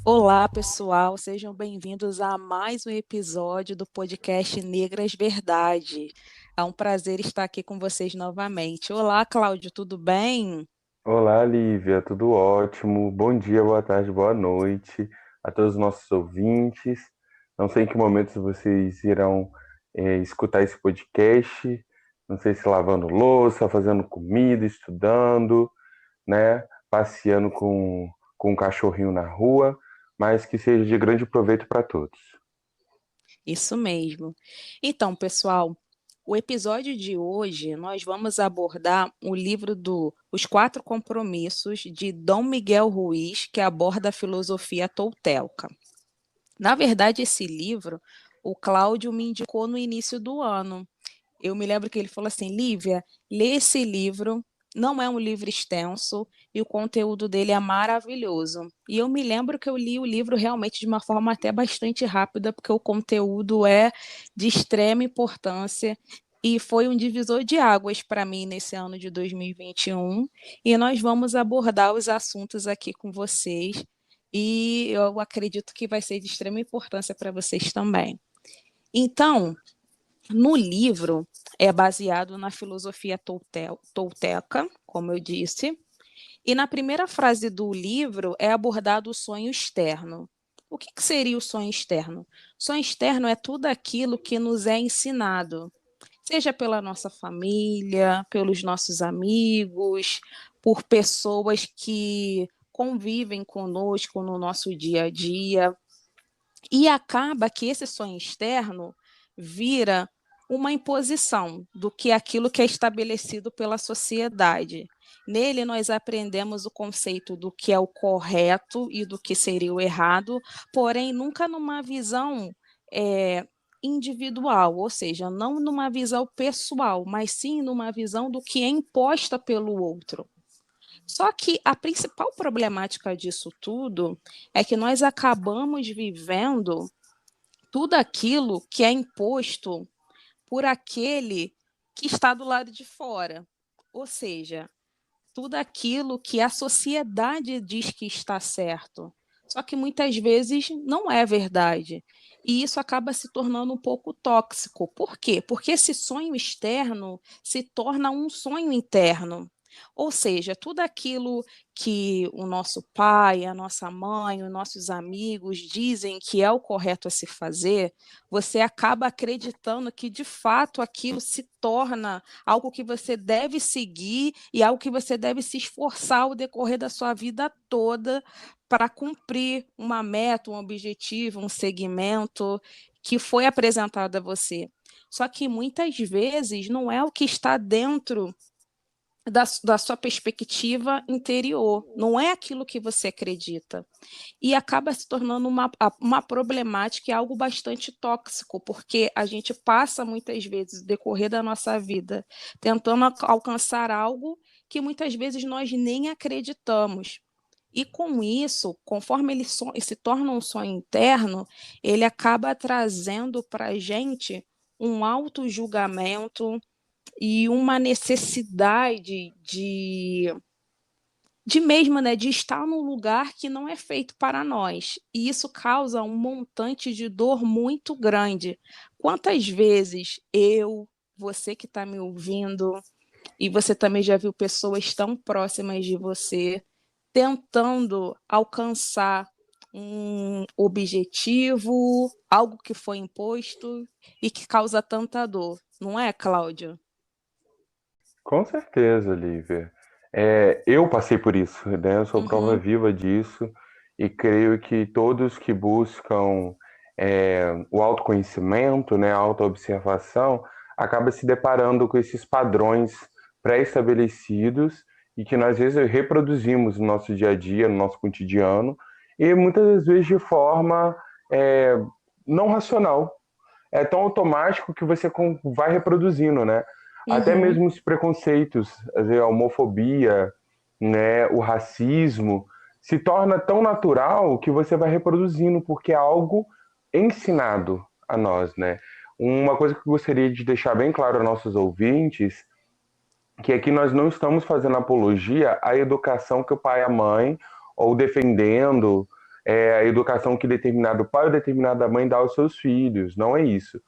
Olá, pessoal, sejam bem-vindos a mais um episódio do podcast Negras Verdade. É um prazer estar aqui com vocês novamente. Olá, Cláudio, tudo bem? Olá, Lívia, tudo ótimo? Bom dia, boa tarde, boa noite a todos os nossos ouvintes. Não sei em que momentos vocês irão escutar esse podcast. Não sei se lavando louça, fazendo comida, estudando, né? Passeando com um cachorrinho na rua, mas que seja de grande proveito para todos. Isso mesmo. Então, pessoal, o episódio de hoje nós vamos abordar o livro do Os Quatro Compromissos de Dom Miguel Ruiz, que aborda a filosofia tolteca. Na verdade, esse livro o Cláudio me indicou no início do ano. Eu me lembro que ele falou assim: Lívia, lê esse livro, não é um livro extenso e o conteúdo dele é maravilhoso. E eu me lembro que eu li o livro realmente de uma forma até bastante rápida, porque o conteúdo é de extrema importância. E foi um divisor de águas para mim nesse ano de 2021. E nós vamos abordar os assuntos aqui com vocês. E eu acredito que vai ser de extrema importância para vocês também. Então, no livro, é baseado na filosofia tolteca, como eu disse, e na primeira frase do livro é abordado o sonho externo. O que seria o sonho externo? O sonho externo é tudo aquilo que nos é ensinado, seja pela nossa família, pelos nossos amigos, por pessoas que convivem conosco no nosso dia a dia. E acaba que esse sonho externo vira uma imposição do que aquilo que é estabelecido pela sociedade. Nele nós aprendemos o conceito do que é o correto e do que seria o errado, porém nunca numa visão é, individual, ou seja, não numa visão pessoal, mas sim numa visão do que é imposta pelo outro. Só que a principal problemática disso tudo é que nós acabamos vivendo tudo aquilo que é imposto por aquele que está do lado de fora. Ou seja, tudo aquilo que a sociedade diz que está certo. Só que muitas vezes não é verdade. E isso acaba se tornando um pouco tóxico. Por quê? Porque esse sonho externo se torna um sonho interno. Ou seja, tudo aquilo que o nosso pai, a nossa mãe, os nossos amigos dizem que é o correto a se fazer, você acaba acreditando que de fato aquilo se torna algo que você deve seguir e algo que você deve se esforçar ao decorrer da sua vida toda para cumprir uma meta, um objetivo, um segmento que foi apresentado a você. Só que muitas vezes não é o que está dentro da sua perspectiva interior, não é aquilo que você acredita. E acaba se tornando uma problemática e algo bastante tóxico, porque a gente passa muitas vezes, no decorrer da nossa vida, tentando alcançar algo que muitas vezes nós nem acreditamos. E com isso, conforme ele se torna um sonho interno, ele acaba trazendo para a gente um auto-julgamento e uma necessidade de mesmo, né, de estar num lugar que não é feito para nós. E isso causa um montante de dor muito grande. Quantas vezes eu, você que está me ouvindo, e você também já viu pessoas tão próximas de você tentando alcançar um objetivo, algo que foi imposto e que causa tanta dor, não é, Cláudia? Com certeza, Lívia. Eu passei por isso, né? Eu sou prova Uhum. viva disso e creio que todos que buscam o autoconhecimento, né, a autoobservação, acaba se deparando com esses padrões pré-estabelecidos e que nós às vezes reproduzimos no nosso dia a dia, no nosso cotidiano, e muitas das vezes de forma é, não racional. É tão automático que você vai reproduzindo, né? Até Uhum. mesmo os preconceitos, a homofobia, né, o racismo, se torna tão natural que você vai reproduzindo, porque é algo ensinado a nós, né? Uma coisa que eu gostaria de deixar bem claro aos nossos ouvintes, que aqui nós não estamos fazendo apologia à educação que o pai e a mãe, ou defendendo a educação que determinado pai ou determinada mãe dá aos seus filhos. Não é isso.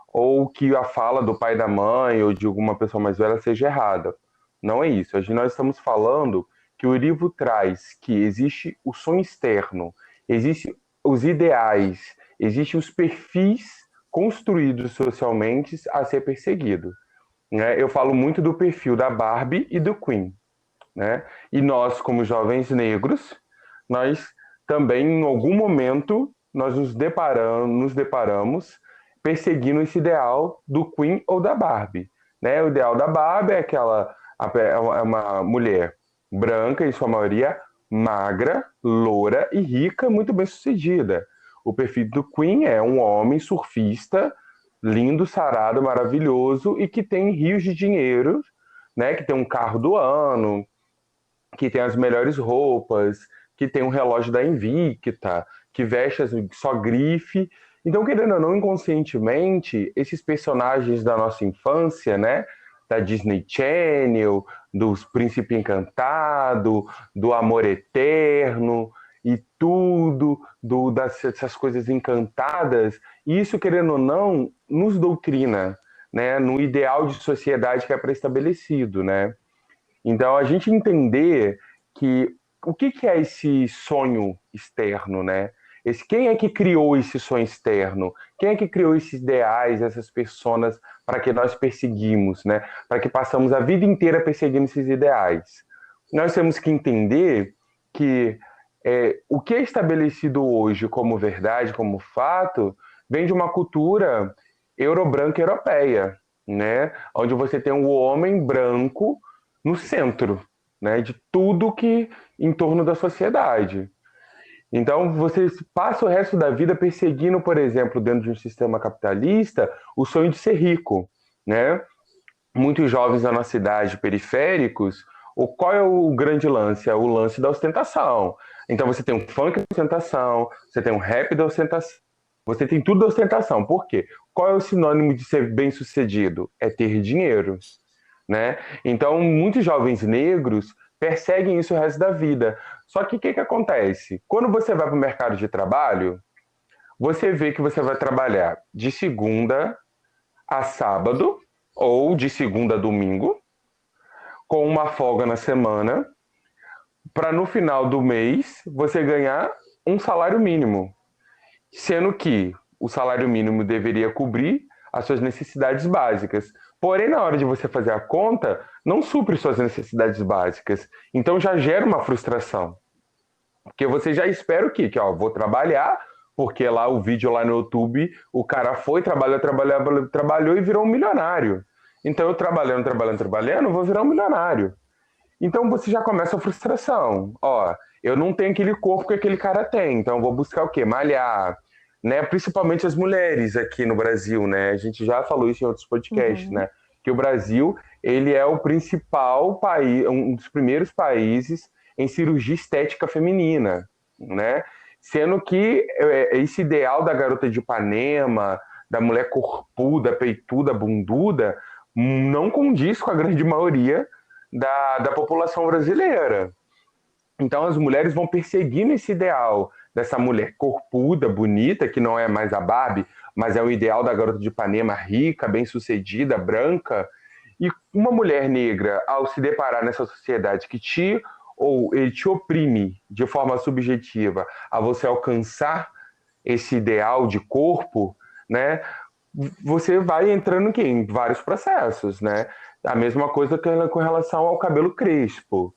Ou que a fala do pai e da mãe ou de alguma pessoa mais velha seja errada. Não é isso. Hoje nós estamos falando que o livro traz que existe o sonho externo, existem os ideais, existem os perfis construídos socialmente a ser perseguido. Né? Eu falo muito do perfil da Barbie e do Queen. Né? E nós, como jovens negros, nós também, em algum momento, nós nos deparamos perseguindo esse ideal do Queen ou da Barbie. Né? O ideal da Barbie é uma mulher branca, em sua maioria, magra, loura e rica, muito bem sucedida. O perfil do Queen é um homem surfista, lindo, sarado, maravilhoso e que tem rios de dinheiro, né? Que tem um carro do ano, que tem as melhores roupas, que tem um relógio da Invicta, que veste só grife. Então, querendo ou não, inconscientemente, esses personagens da nossa infância, né? Da Disney Channel, dos Príncipe Encantado, do Amor Eterno e tudo, dessas coisas encantadas, isso, querendo ou não, nos doutrina, né? No ideal de sociedade que é pré-estabelecido, né? Então, a gente entender que o que é esse sonho externo, né? Quem é que criou esse sonho externo? Quem é que criou esses ideais, essas personas para que nós perseguimos, né? Para que passamos a vida inteira perseguindo esses ideais? Nós temos que entender que o que é estabelecido hoje como verdade, como fato, vem de uma cultura eurobranca europeia, né? Onde você tem um homem branco no centro, né, de tudo que em torno da sociedade. Então, você passa o resto da vida perseguindo, por exemplo, dentro de um sistema capitalista, o sonho de ser rico, né? Muitos jovens da nossa cidade, periféricos, qual é o grande lance? É o lance da ostentação. Então, você tem um funk da ostentação, você tem um rap da ostentação, você tem tudo da ostentação. Por quê? Qual é o sinônimo de ser bem-sucedido? É ter dinheiro. Né? Então, muitos jovens negros perseguem isso o resto da vida. Só que o que acontece? Quando você vai para o mercado de trabalho, você vê que você vai trabalhar de segunda a sábado ou de segunda a domingo, com uma folga na semana, para no final do mês você ganhar um salário mínimo, sendo que o salário mínimo deveria cobrir as suas necessidades básicas. Porém, na hora de você fazer a conta, não supre suas necessidades básicas. Então já gera uma frustração. Porque você já espera o quê? Que ó, vou trabalhar, porque lá o vídeo lá no YouTube, o cara foi, trabalhou e virou um milionário. Então eu trabalhando, vou virar um milionário. Então você já começa a frustração. Ó, eu não tenho aquele corpo que aquele cara tem, então eu vou buscar o quê? Malhar, né? Principalmente as mulheres aqui no Brasil, né? A gente já falou isso em outros podcasts, né? Que o Brasil, ele é o principal país, um dos primeiros países em cirurgia estética feminina, né? Sendo que esse ideal da garota de Ipanema, da mulher corpuda, peituda, bunduda, não condiz com a grande maioria da população brasileira. Então as mulheres vão perseguindo esse ideal dessa mulher corpuda, bonita, que não é mais a Barbie, mas é o ideal da garota de Ipanema, rica, bem-sucedida, branca. E uma mulher negra, ao se deparar nessa sociedade que ele te oprime de forma subjetiva a você alcançar esse ideal de corpo, né? Você vai entrando em vários processos, né? A mesma coisa com relação ao cabelo crespo,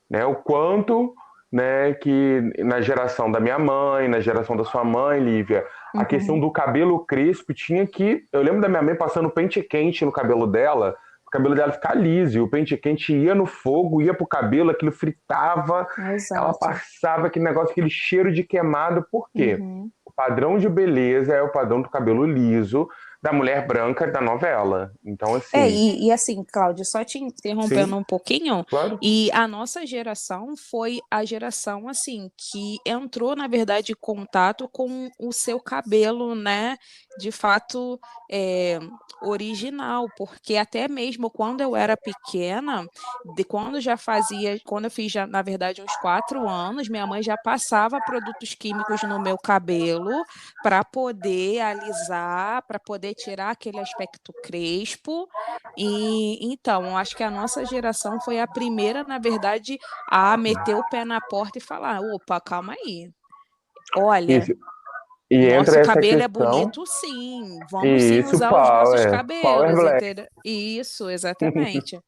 né? O quanto, né, que na geração da minha mãe, na geração da sua mãe, Lívia, a questão do cabelo crespo tinha que... Eu lembro da minha mãe passando pente quente no cabelo dela, o cabelo dela ficar liso, e o pente quente ia no fogo, ia pro cabelo, aquilo fritava, ela passava aquele negócio, aquele cheiro de queimado. Por quê? O padrão de beleza é o padrão do cabelo liso, da mulher branca da novela. Então, assim, E assim, Cláudio, só te interrompendo sim, um pouquinho, claro. e a nossa geração foi a geração, assim, que entrou, na verdade, em contato com o seu cabelo, né, de fato, é, original, porque até mesmo quando eu era pequena, quando eu fiz, já, na verdade, uns 4 anos, minha mãe já passava produtos químicos no meu cabelo para poder alisar, para poder tirar aquele aspecto crespo, e então, acho que a nossa geração foi a primeira, na verdade, a meter o pé na porta e falar: opa, calma aí. Olha, Isso. E entra nosso essa cabelo é questão, bonito, sim. Vamos e sim isso, usar os nossos Power cabelos, Black. entendeu? Isso, exatamente.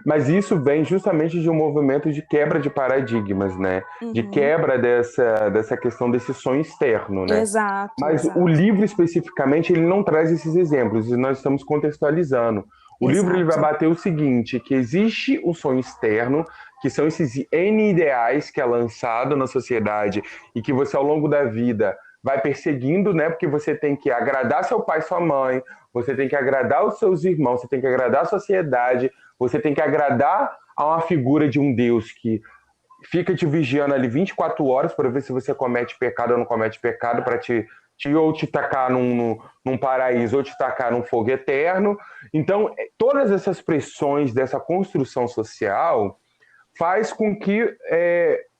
Mas isso vem justamente de um movimento de quebra de paradigmas, né? De Uhum. quebra dessa questão desse sonho externo, né? Exato, Mas o exato, livro especificamente ele não traz esses exemplos e nós estamos contextualizando. O livro ele vai exato. bater o seguinte, que existe um sonho externo, que são esses N ideais que é lançado na sociedade e que você ao longo da vida vai perseguindo, né? Porque você tem que agradar seu pai e sua mãe, você tem que agradar os seus irmãos, você tem que agradar a sociedade, você tem que agradar a uma figura de um Deus que fica te vigiando ali 24 horas para ver se você comete pecado ou não comete pecado, para ou te tacar num paraíso ou te tacar num fogo eterno. Então, todas essas pressões dessa construção social faz com que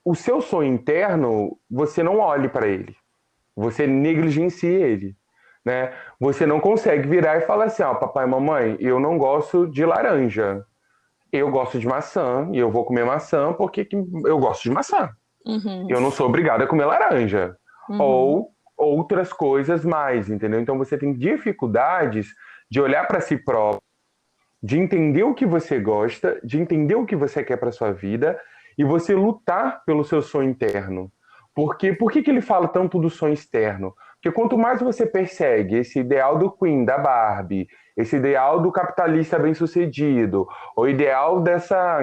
o seu sonho interno você não olhe para ele, você negligencie ele. Né? Você não consegue virar e falar assim: ó, papai e mamãe, eu não gosto de laranja, eu gosto de maçã e eu vou comer maçã porque eu gosto de maçã. Uhum, Eu não sou obrigado a comer laranja. uhum, Ou outras coisas mais, entendeu? Então você tem dificuldades de olhar para si próprio, de entender o que você gosta, de entender o que você quer para sua vida e você lutar pelo seu sonho interno. Porque por que ele fala tanto do sonho externo? Porque quanto mais você persegue esse ideal do Queen, da Barbie, esse ideal do capitalista bem-sucedido, o ideal dessa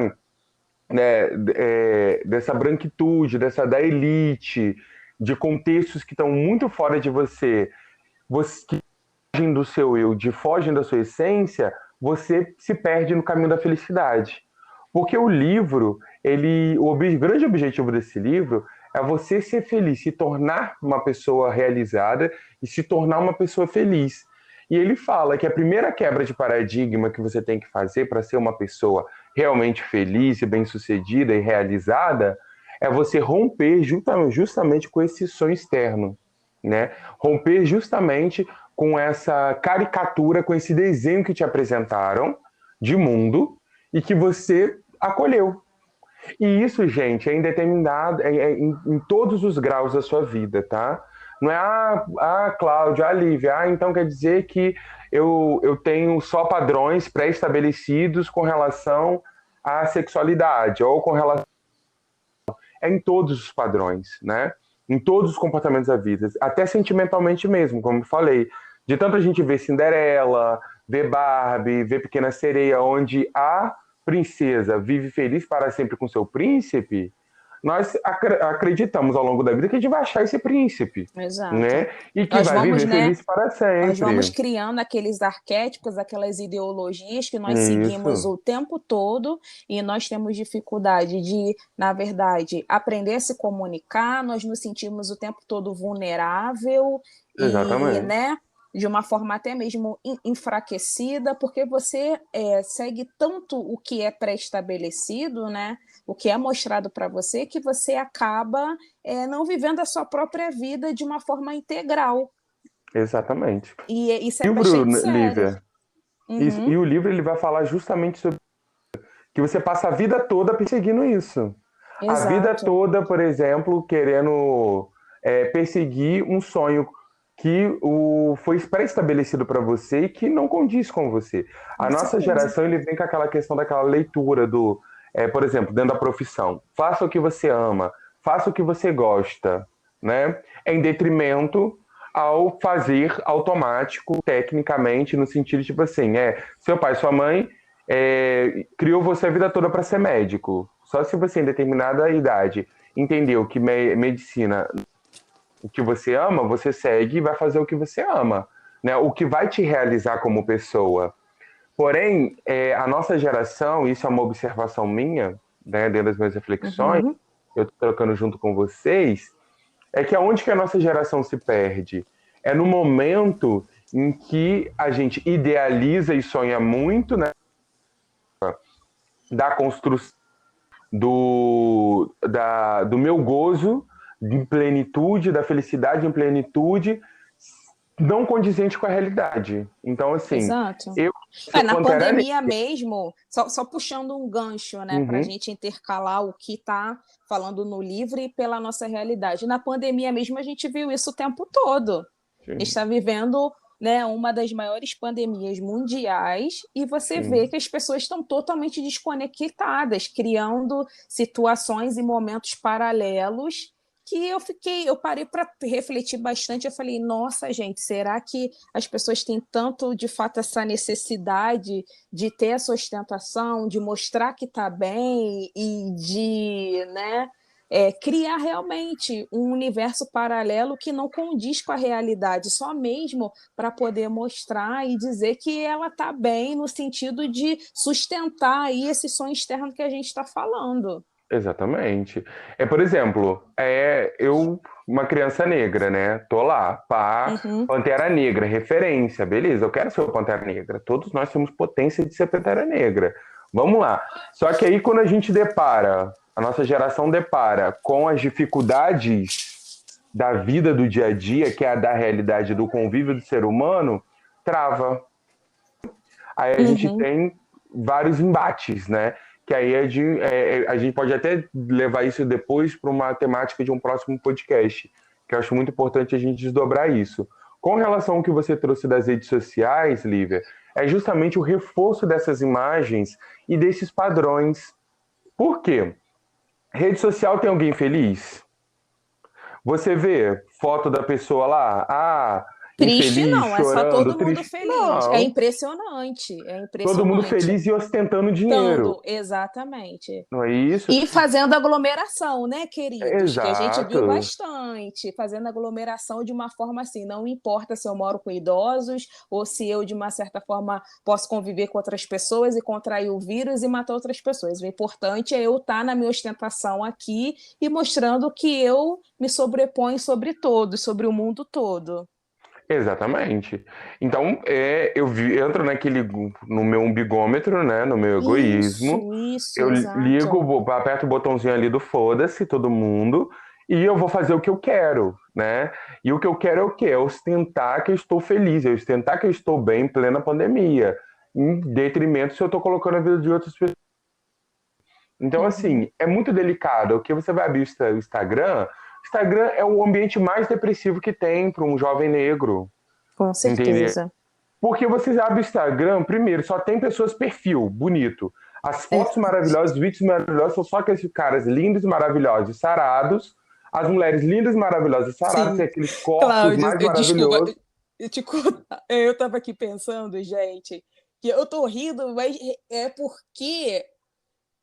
branquitude, da elite, de contextos que estão muito fora de você que fogem do seu eu, de fogem da sua essência, você se perde no caminho da felicidade. Porque o livro, grande objetivo desse livro é você ser feliz, se tornar uma pessoa realizada e se tornar uma pessoa feliz. E ele fala que a primeira quebra de paradigma que você tem que fazer para ser uma pessoa realmente feliz e bem-sucedida e realizada é você romper justamente com esse sonho externo, né? Romper justamente com essa caricatura, com esse desenho que te apresentaram de mundo e que você acolheu. E isso, gente, é indeterminado, em todos os graus da sua vida, tá? Não é, Cláudia, Lívia, então quer dizer que eu tenho só padrões pré-estabelecidos com relação à sexualidade, ou com relação. É em todos os padrões, né? Em todos os comportamentos da vida, até sentimentalmente mesmo, como eu falei. De tanto a gente ver Cinderela, ver Barbie, ver Pequena Sereia, onde a princesa vive feliz para sempre com seu príncipe, nós acreditamos ao longo da vida que a gente vai achar esse príncipe, exato. né? E que Nós vai vamos, viver né? feliz para Nós vamos sempre. criando aqueles arquétipos, aquelas ideologias que nós seguimos Isso, o tempo todo e nós temos dificuldade de, na verdade, aprender a se comunicar, nós nos sentimos o tempo todo vulnerável e, exatamente. né, de uma forma até mesmo enfraquecida, porque você segue tanto o que é pré-estabelecido, né, o que é mostrado para você, que você acaba não vivendo a sua própria vida de uma forma integral. Exatamente. E isso O é livro, bastante sério. Lívia, e Uhum, o livro ele vai falar justamente sobre que você passa a vida toda perseguindo isso. A vida exato, toda, por exemplo, querendo perseguir um sonho que foi pré-estabelecido para você e que não condiz com você. A com nossa certeza. geração ele vem com aquela questão daquela leitura por exemplo, dentro da profissão. Faça o que você ama, faça o que você gosta, né? Em detrimento ao fazer automático, tecnicamente, no sentido tipo assim, seu pai, sua mãe criou você a vida toda para ser médico. Só se você, em determinada idade, entendeu que medicina, o que você ama, você segue e vai fazer o que você ama. né? O que vai te realizar como pessoa. Porém, a nossa geração, isso é uma observação minha, né, dentro das minhas reflexões, Uhum. eu estou trocando junto com vocês, é que aonde que a nossa geração se perde? É no momento em que a gente idealiza e sonha muito, né, da construção do meu gozo de plenitude, da felicidade em plenitude, não condizente com a realidade. Então, assim, Exato. eu sou Na Pantera Negra. pandemia mesmo, só puxando um gancho, né, para a Uhum, gente intercalar o que está falando no livro e pela nossa realidade. Na pandemia mesmo, a gente viu isso o tempo todo. A gente sim, está vivendo, né, uma das maiores pandemias mundiais e você vê sim. que as pessoas estão totalmente desconectadas, criando situações e momentos paralelos que eu parei para refletir bastante. Eu falei, nossa, gente, será que as pessoas têm tanto, de fato, essa necessidade de ter essa ostentação, de mostrar que está bem e de, né, criar realmente um universo paralelo que não condiz com a realidade, só mesmo para poder mostrar e dizer que ela está bem no sentido de sustentar aí esse sonho externo que a gente está falando. Exatamente. Por exemplo, eu, uma criança negra, né? Tô lá, pá, Uhum, Pantera Negra, referência, beleza, eu quero ser o Pantera Negra. Todos nós temos potência de ser Pantera Negra. Vamos lá. Só que aí quando a gente depara, a nossa geração depara com as dificuldades da vida do dia a dia, que é a da realidade do convívio do ser humano, trava. Aí a gente uhum. tem vários embates, né? Que aí a gente pode até levar isso depois para uma temática de um próximo podcast, que eu acho muito importante a gente desdobrar isso. Com relação ao que você trouxe das redes sociais, Lívia, é justamente o reforço dessas imagens e desses padrões. Por quê? Rede social tem alguém feliz? Você vê foto da pessoa lá, Triste infeliz, não, é só chorando, todo mundo triste? feliz. É Não. impressionante, é Todo mundo impressionante. feliz e ostentando dinheiro. Estando, exatamente. Não é isso? E fazendo aglomeração, né, queridos? Que a gente viu Exato. bastante, fazendo aglomeração de uma forma assim, não importa se eu moro com idosos ou se eu, de uma certa forma, posso conviver com outras pessoas e contrair o vírus e matar outras pessoas. O importante é eu estar na minha ostentação aqui e mostrando que eu me sobreponho sobre todos, sobre o mundo todo. Exatamente. Então, entro no meu umbigômetro, né, no meu egoísmo. Isso, Eu ligo, exato. aperto o botãozinho ali do foda-se todo mundo e eu vou fazer o que eu quero, né? E o que eu quero é o quê? É ostentar que eu estou feliz, é ostentar que eu estou bem em plena pandemia, em detrimento se eu estou colocando a vida de outras pessoas. Então, Uhum. assim, é muito delicado. O que você vai abrir o Instagram é o ambiente mais depressivo que tem para um jovem negro, Com entendeu? certeza. Porque você abre o Instagram, primeiro, só tem pessoas perfil, bonito. As É, fotos maravilhosas, os vídeos maravilhosos, são só aqueles caras lindos, maravilhosos, sarados. As mulheres lindas, maravilhosas, saradas, tem sim. aqueles corpos Cláudio, mais desculpa, maravilhosos. eu te contar. Eu estava aqui pensando, gente, que eu tô rindo, mas é porque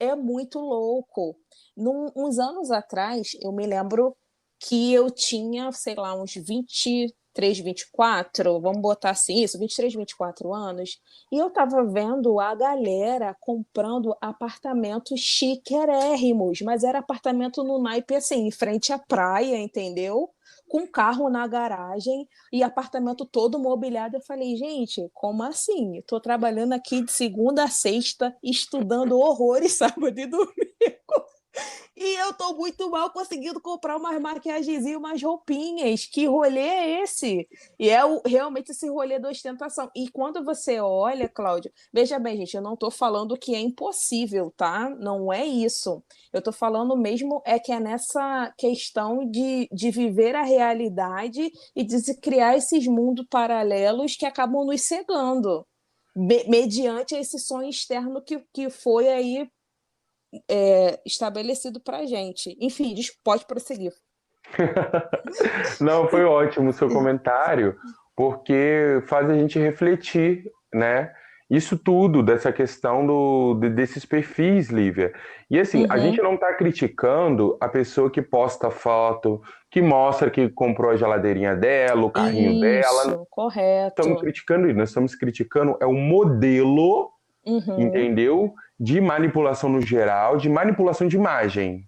é muito louco. Uns anos atrás, eu me lembro que eu tinha, sei lá, uns 23, 24, vamos botar assim, isso, 23, 24 anos, e eu estava vendo a galera comprando apartamentos chiquérrimos, mas era apartamento no naipe assim, em frente à praia, entendeu? Com carro na garagem e apartamento todo mobiliado. Eu falei, gente, como assim? Estou trabalhando aqui de segunda a sexta, estudando horrores sábado e domingo. E eu tô muito mal conseguindo comprar umas maquiagens e umas roupinhas. Que rolê é esse? E é realmente esse rolê da ostentação. E quando você olha, Cláudio, veja bem, gente, eu não tô falando que é impossível, tá? Não é isso. Eu tô falando mesmo é que é nessa questão de viver a realidade e de se criar esses mundos paralelos que acabam nos cegando. Mediante esse sonho externo que foi aí estabelecido para a gente. Enfim, pode prosseguir. Não, foi ótimo o seu comentário, porque faz a gente refletir, né? Isso tudo, dessa questão desses perfis, Lívia. E assim, a gente Uhum. não está criticando a pessoa que posta foto, que mostra que comprou a geladeirinha dela, o carrinho dela. Não Isso, estamos correto. criticando isso, nós estamos criticando é o modelo, Uhum. entendeu? De manipulação no geral, de manipulação de imagem.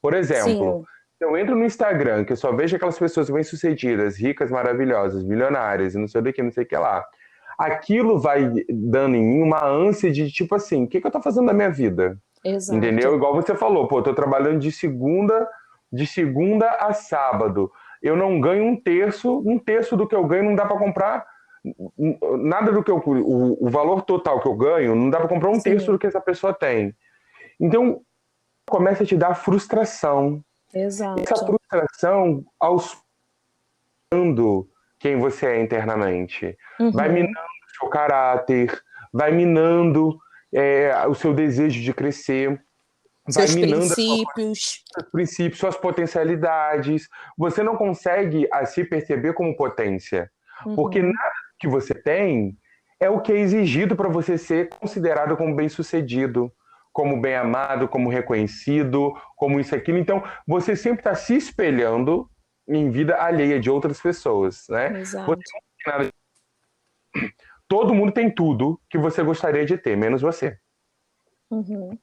Por exemplo, Sim, eu entro no Instagram, que eu só vejo aquelas pessoas bem-sucedidas, ricas, maravilhosas, milionárias, e não sei o que, não sei o que lá. Aquilo vai dando em mim uma ânsia de tipo assim, o que, que eu tô fazendo na minha vida? Entendeu? exato. Igual você falou, pô, tô trabalhando de segunda a sábado. Eu não ganho um terço do que eu ganho não dá para comprar nada do que o valor total que eu ganho, não dá para comprar um terço do Sim, que essa pessoa tem. Então, começa a te dar frustração. Essa exato. frustração quem você é internamente. Vai minando Uhum. o seu caráter, vai minando o seu desejo de crescer, vai Seus minando princípios. seus princípios, suas potencialidades. Você não consegue se perceber como potência, porque Uhum. nada que você tem é o que é exigido para você ser considerado como bem-sucedido, como bem-amado, como reconhecido, como isso e aquilo. Então, você sempre está se espelhando em vida alheia de outras pessoas, né? Você Exato. não tem nada. Todo mundo tem tudo que você gostaria de ter, menos você. Uhum.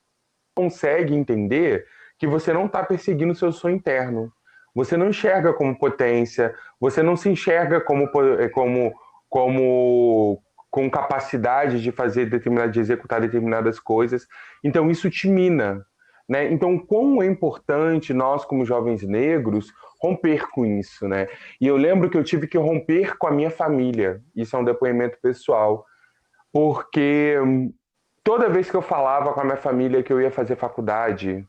Consegue entender que você não está perseguindo o seu sonho interno. Você não enxerga como potência, você não se enxerga como com capacidade de fazer determinada, de executar determinadas coisas. Então isso te mina, né? Então quão é importante nós como jovens negros romper com isso, né? E eu lembro que eu tive que romper com a minha família. Isso é um depoimento pessoal, porque toda vez que eu falava com a minha família que eu ia fazer faculdade,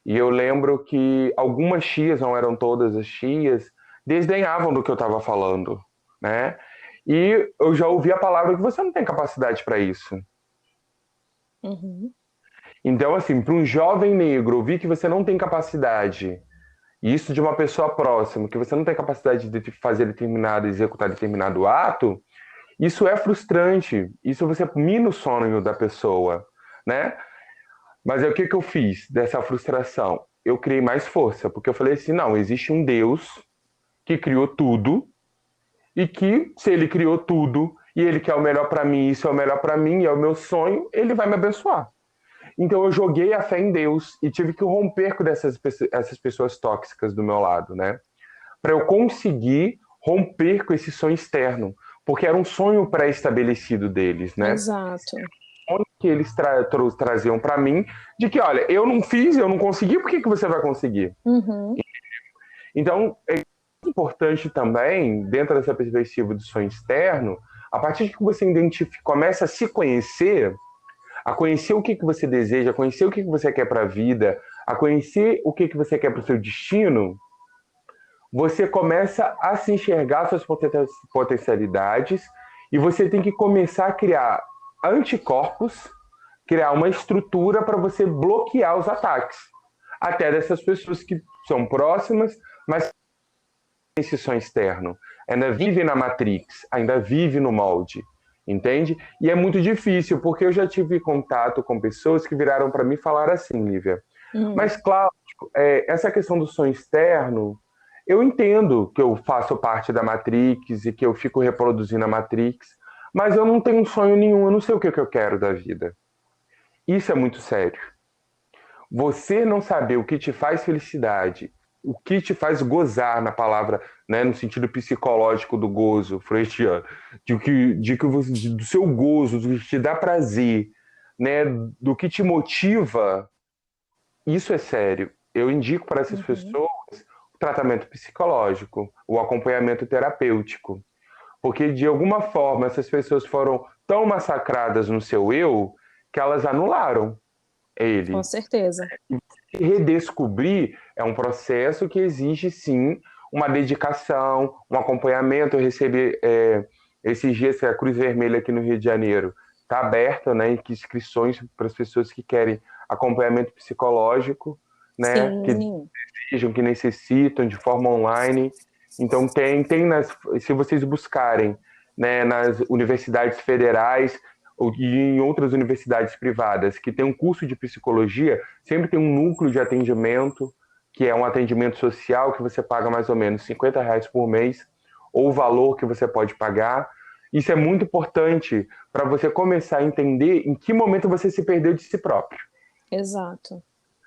e eu lembro que algumas tias, não eram todas as tias, desdenhavam do que eu estava falando, né? E eu já ouvi a palavra que você não tem capacidade para isso. Uhum. Então, assim, para um jovem negro ouvir que você não tem capacidade, e isso de uma pessoa próxima, que você não tem capacidade de fazer determinado, executar determinado ato, isso é frustrante. Isso você mina o sonho da pessoa, né? Mas aí o que que eu fiz dessa frustração? Eu criei mais força, porque eu falei assim: não, existe um Deus que criou tudo e que, se ele criou tudo e ele quer o melhor para mim, isso é o melhor para mim, é o meu sonho, ele vai me abençoar. Então eu joguei a fé em Deus e tive que romper com essas pessoas tóxicas do meu lado, né? Para eu conseguir romper com esse sonho externo, porque era um sonho pré-estabelecido deles, né? Exato. Que eles traziam para mim, de que, olha, eu não fiz, eu não consegui, por que, que você vai conseguir? Uhum. Então, é importante também, dentro dessa perspectiva do sonho externo, a partir que você identifica, começa a se conhecer, a conhecer o que, que você deseja, a conhecer o que, que você quer para a vida, a conhecer o que, que você quer para o seu destino, você começa a se enxergar suas potencialidades e você tem que começar a criar anticorpos, criar uma estrutura para você bloquear os ataques. Até dessas pessoas que são próximas, mas esse som externo. Ainda vive na Matrix, ainda vive no molde. Entende? E é muito difícil, porque eu já tive contato com pessoas que viraram para mim e falaram assim, Lívia. Uhum. Mas, claro, essa questão do som externo, eu entendo que eu faço parte da Matrix e que eu fico reproduzindo a Matrix, mas eu não tenho um sonho nenhum, eu não sei o que eu quero da vida. Isso é muito sério. Você não saber o que te faz felicidade, o que te faz gozar na palavra, né, no sentido psicológico do gozo freudiano, do seu gozo, do que te dá prazer, né, do que te motiva, isso é sério. Eu indico para essas Uhum. pessoas o tratamento psicológico, o acompanhamento terapêutico, porque de alguma forma essas pessoas foram tão massacradas no seu eu que elas anularam Com ele. certeza. Redescobrir é um processo que exige, sim, uma dedicação, um acompanhamento. Eu recebi esses dias a Cruz Vermelha aqui no Rio de Janeiro está aberta, né, inscrições para as pessoas que querem acompanhamento psicológico, né, que Sim. desejam, que necessitam de forma online. Então se vocês buscarem, né, nas universidades federais, e em outras universidades privadas que tem um curso de psicologia, sempre tem um núcleo de atendimento, que é um atendimento social que você paga mais ou menos R$ 50 por mês, ou o valor que você pode pagar. Isso é muito importante para você começar a entender em que momento você se perdeu de si próprio. Exato.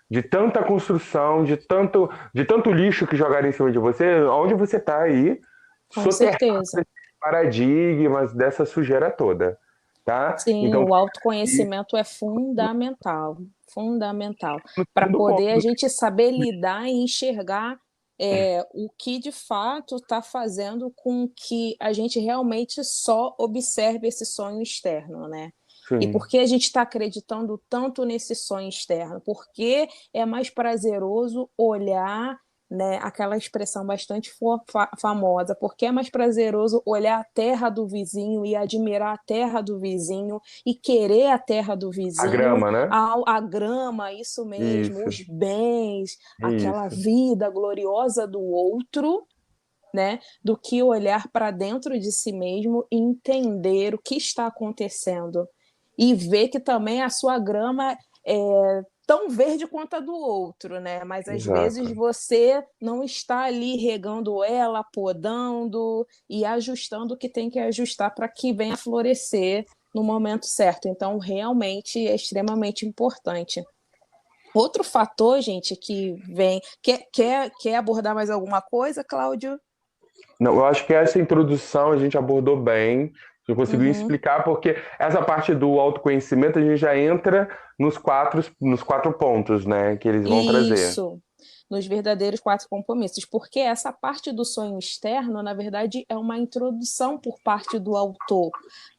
De tanta construção, de tanto lixo que jogaram em cima de você, onde você está aí, Com soterrado certeza. paradigmas dessa sujeira toda, tá? Sim, Então, o autoconhecimento é fundamental, fundamental, no para segundo poder a ponto, gente saber lidar e enxergar o que de fato está fazendo com que a gente realmente só observe esse sonho externo, né? E sim, por que a gente está acreditando tanto nesse sonho externo? Porque é mais prazeroso olhar, né, aquela expressão bastante famosa, porque é mais prazeroso olhar a terra do vizinho e admirar a terra do vizinho e querer a terra do a vizinho, grama, né? a grama, isso mesmo, Isso, os bens, aquela isso, vida gloriosa do outro, né, do que olhar para dentro de si mesmo e entender o que está acontecendo e ver que também a sua grama é tão verde quanto a do outro, né? Mas às vezes exato. você não está ali regando ela, podando e ajustando o que tem que ajustar para que venha a florescer no momento certo. Então, realmente é extremamente importante. Outro fator, gente, que vem. Quer abordar mais alguma coisa, Cláudio? Não, eu acho que essa introdução a gente abordou bem, a gente conseguiu Uhum. explicar, porque essa parte do autoconhecimento a gente já entra nos quatro pontos, né, que eles vão trazer. Isso, nos verdadeiros quatro compromissos, porque essa parte do sonho externo, na verdade, é uma introdução por parte do autor,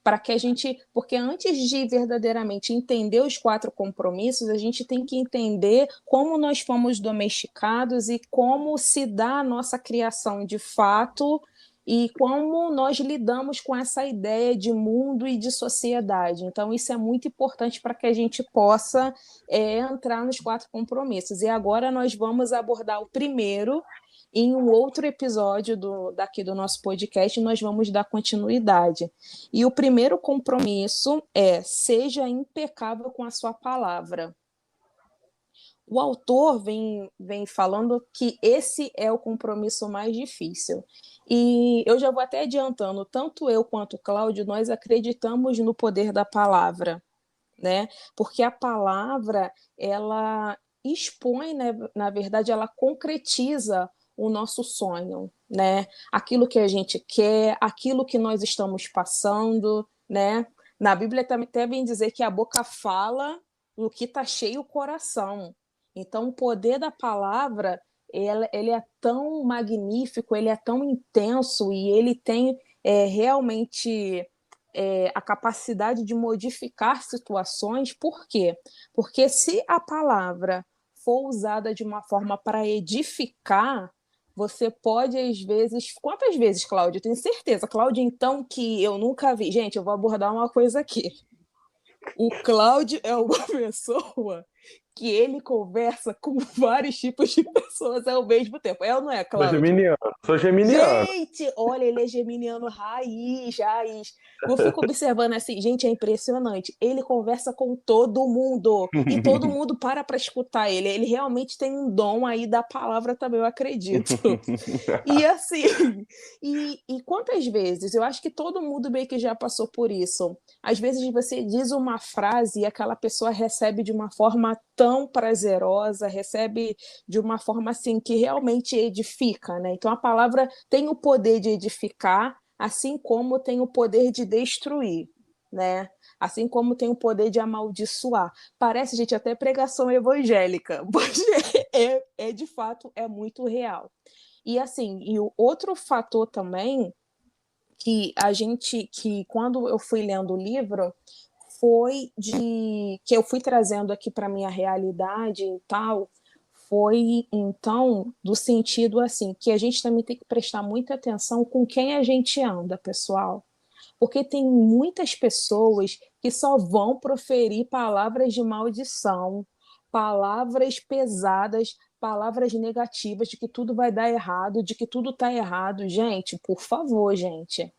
para que a gente, porque antes de verdadeiramente entender os quatro compromissos, a gente tem que entender como nós fomos domesticados e como se dá a nossa criação de fato e como nós lidamos com essa ideia de mundo e de sociedade. Então, isso é muito importante para que a gente possa entrar nos quatro compromissos. E agora nós vamos abordar o primeiro em um outro episódio daqui do nosso podcast, nós vamos dar continuidade. E o primeiro compromisso é: seja impecável com a sua palavra. O autor vem falando que esse é o compromisso mais difícil. E eu já vou até adiantando, tanto eu quanto o Cláudio, nós acreditamos no poder da palavra, né? Porque a palavra, ela expõe, né? Na verdade, ela concretiza o nosso sonho, né? Aquilo que a gente quer, aquilo que nós estamos passando, né? Na Bíblia também até vem dizer que a boca fala o que está cheio o coração. Então, o poder da palavra, ele é tão magnífico, ele é tão intenso e ele tem realmente a capacidade de modificar situações. Por quê? Porque se a palavra for usada de uma forma para edificar, você pode, às vezes. Quantas vezes, Cláudia? Eu tenho certeza, Cláudia, então, que eu nunca vi. Gente, eu vou abordar uma coisa aqui. O Cláudio é uma pessoa que ele conversa com vários tipos de pessoas ao mesmo tempo. É ou não é, Sou Cláudio? geminiano, sou geminiano. Gente, olha, ele é geminiano raiz, raiz. Eu fico observando assim, gente, é impressionante. Ele conversa com todo mundo e todo mundo para escutar ele. Ele realmente tem um dom aí da palavra também, eu acredito. E assim, e quantas vezes? Eu acho que todo mundo meio que já passou por isso. Às vezes você diz uma frase e aquela pessoa recebe de uma forma tão prazerosa, recebe de uma forma assim que realmente edifica, né? Então a palavra tem o poder de edificar, assim como tem o poder de destruir, né? Assim como tem o poder de amaldiçoar. Parece, gente, até pregação evangélica, mas de fato é muito real. E assim, e o outro fator também que quando eu fui lendo o livro foi de que eu fui trazendo aqui para minha realidade e tal, foi então do sentido assim, que a gente também tem que prestar muita atenção com quem a gente anda, pessoal. Porque tem muitas pessoas que só vão proferir palavras de maldição, palavras pesadas, palavras negativas de que tudo vai dar errado, de que tudo está errado. Gente, por favor, gente.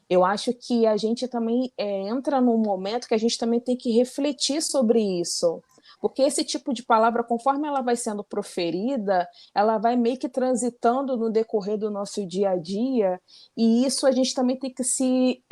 Eu acho que a gente também entra num momento que a gente também tem que refletir sobre isso. Porque esse tipo de palavra, conforme ela vai sendo proferida, ela vai meio que transitando no decorrer do nosso dia a dia, e isso a gente também tem que se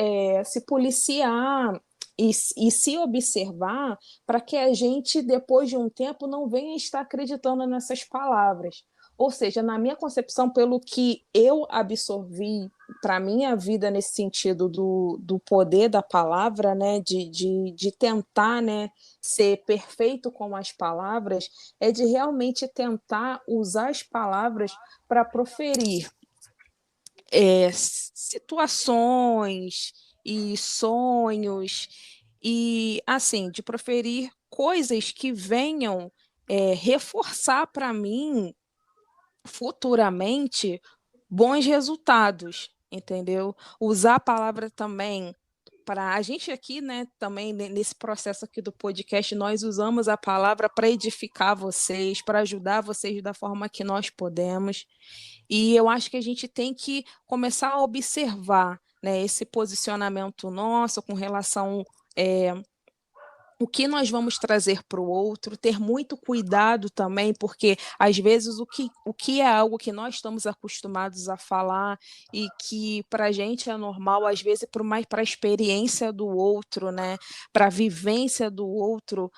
policiar e se observar para que a gente, depois de um tempo, não venha estar acreditando nessas palavras. Ou seja, na minha concepção, pelo que eu absorvi para a minha vida nesse sentido do poder da palavra, né, de tentar, né, ser perfeito com as palavras, é de realmente tentar usar as palavras para proferir situações e sonhos e assim de proferir coisas que venham reforçar para mim futuramente bons resultados, entendeu? Usar a palavra também para a gente aqui, né, também nesse processo aqui do podcast, nós usamos a palavra para edificar vocês, para ajudar vocês da forma que nós podemos. E eu acho que a gente tem que começar a observar, né, esse posicionamento nosso com relação é, o que nós vamos trazer para o outro, ter muito cuidado também, porque às vezes o que é algo que nós estamos acostumados a falar e que para a gente é normal, às vezes para a experiência do outro, né? Para a vivência do outro,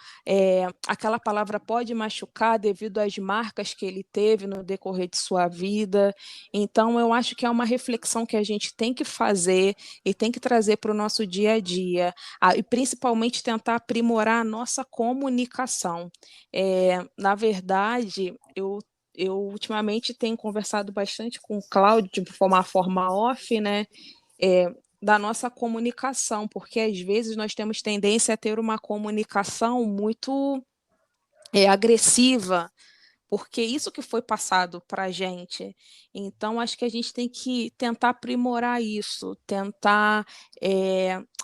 aquela palavra pode machucar devido às marcas que ele teve no decorrer de sua vida. Então, eu acho que é uma reflexão que a gente tem que fazer e tem que trazer para o nosso dia a dia e principalmente tentar aprimorar a nossa comunicação. Na verdade, eu ultimamente tenho conversado bastante com o Cláudio de uma forma off, né? Da nossa comunicação, porque às vezes nós temos tendência a ter uma comunicação muito agressiva, porque isso que foi passado para a gente. Então, acho que a gente tem que tentar aprimorar isso, tentar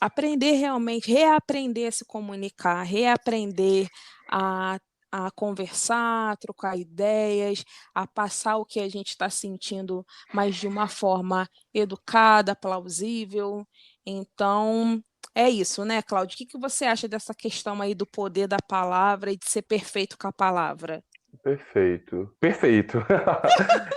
aprender realmente, reaprender a se comunicar, reaprender a, a conversar, a trocar ideias, a passar o que a gente está sentindo, mas de uma forma educada, plausível. Então, é isso, né, Cláudio? O que você acha dessa questão aí do poder da palavra e de ser perfeito com a palavra? Perfeito, perfeito.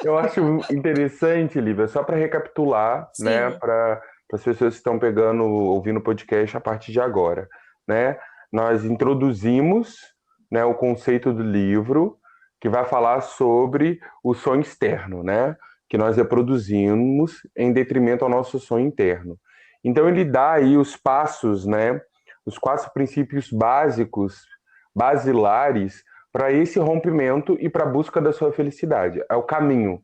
Eu acho interessante, Lívia, só para recapitular, né, Sim. para as pessoas que estão ouvindo o podcast a partir de agora, né? Nós introduzimos, né, o conceito do livro que vai falar sobre o sonho externo, né? Que nós reproduzimos em detrimento ao nosso sonho interno. Então ele dá aí os passos, né? Os 4 princípios básicos, basilares para esse rompimento e para a busca da sua felicidade. É o caminho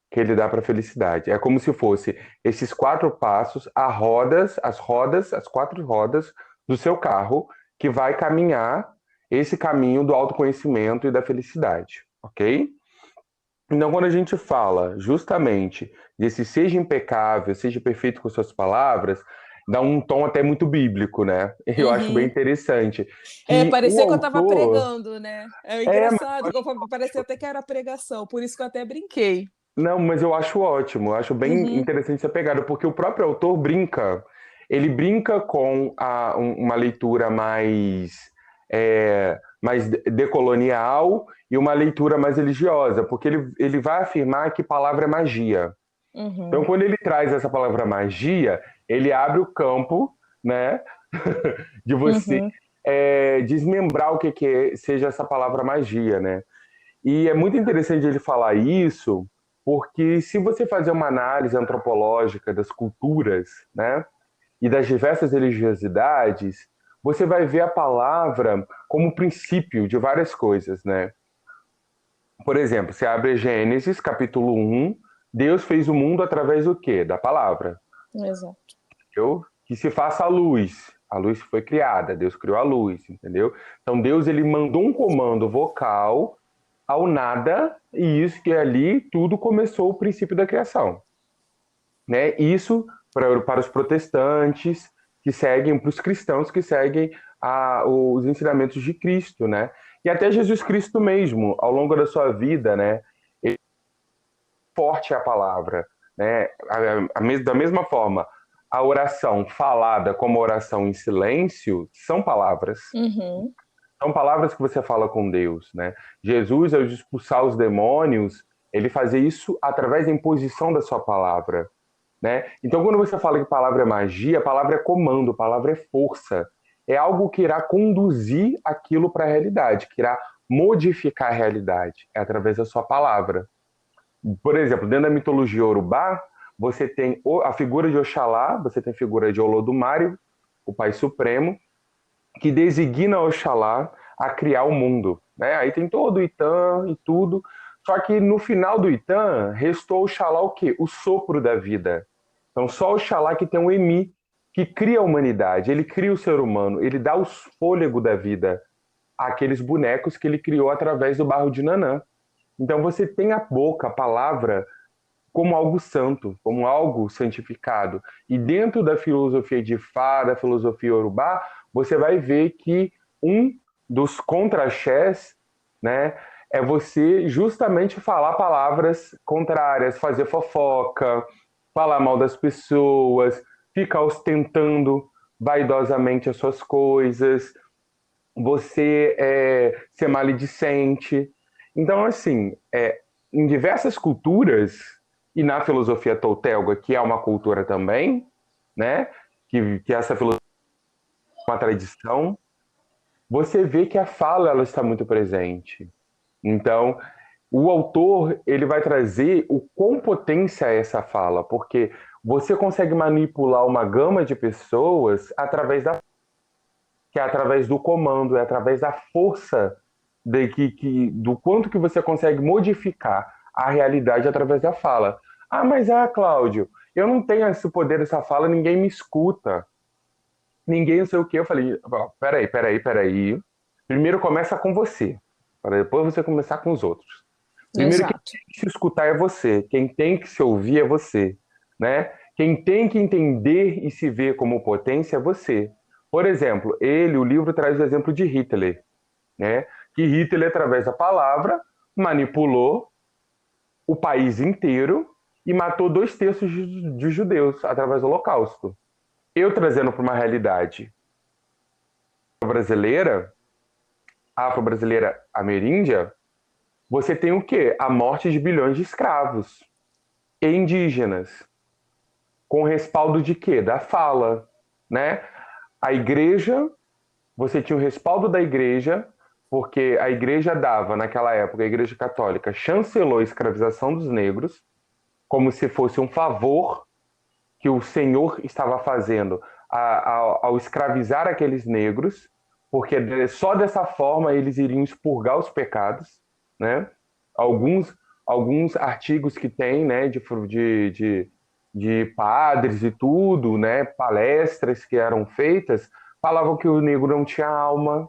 que ele dá para a felicidade. É como se fosse esses 4 passos, as 4 rodas do seu carro que vai caminhar esse caminho do autoconhecimento e da felicidade, ok? Então, quando a gente fala justamente desse seja impecável, seja perfeito com suas palavras, dá um tom até muito bíblico, né? Eu acho bem Uhum. interessante que o Parecia que eu estava autor pregando, né? É é, engraçado, parecia até que era pregação, por isso que eu até brinquei. não, mas eu acho ótimo, eu acho bem Uhum, interessante essa pegada, porque o próprio autor brinca, ele brinca com uma leitura mais decolonial e uma leitura mais religiosa, porque ele vai afirmar que palavra é magia. Então, uhum, quando ele traz essa palavra magia, ele abre o campo, né, de você uhum. desmembrar o seja essa palavra magia, né? E é muito interessante ele falar isso, porque se você fazer uma análise antropológica das culturas, né, e das diversas religiosidades, você vai ver a palavra como princípio de várias coisas, né? Por exemplo, você abre Gênesis, capítulo 1, Deus fez o mundo através do quê? Da palavra. Exato. Entendeu? Que se faça a luz. A luz foi criada, Deus criou a luz, entendeu? Então Deus ele mandou um comando vocal ao nada, e isso que ali tudo começou o princípio da criação. Né? Isso para os protestantes que seguem, para os cristãos que seguem os ensinamentos de Cristo, né? E até Jesus Cristo mesmo, ao longo da sua vida, né? Ele é forte a palavra, né? Da mesma forma, a oração falada como a oração em silêncio são palavras. Uhum. São palavras que você fala com Deus, né? Jesus, ao expulsar os demônios, ele fazia isso através da imposição da sua palavra, né? Então, quando você fala que palavra é magia, a palavra é comando, a palavra é força. É algo que irá conduzir aquilo para a realidade, que irá modificar a realidade. É através da sua palavra. Por exemplo, dentro da mitologia Yorubá, você tem a figura de Oxalá, você tem a figura de Olodumare, o Pai Supremo, que designa Oxalá a criar o mundo, né? Aí tem todo o Itã e tudo. Só que no final do Itã, restou Oxalá o quê? O sopro da vida. Então só Oxalá que tem um Emi, que cria a humanidade, ele cria o ser humano, ele dá o fôlego da vida àqueles bonecos que ele criou através do barro de Nanã. Então você tem a boca, a palavra, como algo santo, como algo santificado. E dentro da filosofia de Fá, da filosofia Yorubá, você vai ver que um dos contra-axés, né, é você justamente falar palavras contrárias, fazer fofoca, falar mal das pessoas, ficar ostentando vaidosamente as suas coisas, você ser maledicente. Então, assim, em diversas culturas, e na filosofia tolteca, que é uma cultura também, né, que essa filosofia é uma tradição, você vê que a fala ela está muito presente. Então, o autor ele vai trazer o quão potência é essa fala, porque você consegue manipular uma gama de pessoas através da que é através do comando, é através da força do quanto que você consegue modificar a realidade através da fala. Ah, mas Cláudio, eu não tenho esse poder dessa fala, ninguém me escuta, ninguém não sei o quê. Eu falei, peraí. Primeiro começa com você, para depois você começar com os outros. Primeiro quem Exato. tem que se escutar é você, quem tem que se ouvir é você, né? Quem tem que entender e se ver como potência é você. Por exemplo, o livro traz o exemplo de Hitler, né? Que Hitler, através da palavra, manipulou o país inteiro e matou 2/3 de judeus através do Holocausto. Eu trazendo para uma realidade brasileira, afro-brasileira ameríndia, você tem o quê? A morte de bilhões de escravos e indígenas. Com respaldo de quê? Da fala, né? A igreja, você tinha o respaldo da igreja, porque a igreja dava, naquela época, a igreja católica chancelou a escravização dos negros, como se fosse um favor que o Senhor estava fazendo ao escravizar aqueles negros, porque só dessa forma eles iriam expurgar os pecados, né? Alguns, alguns artigos que tem, né, de padres e tudo, né, palestras que eram feitas, falavam que o negro não tinha alma.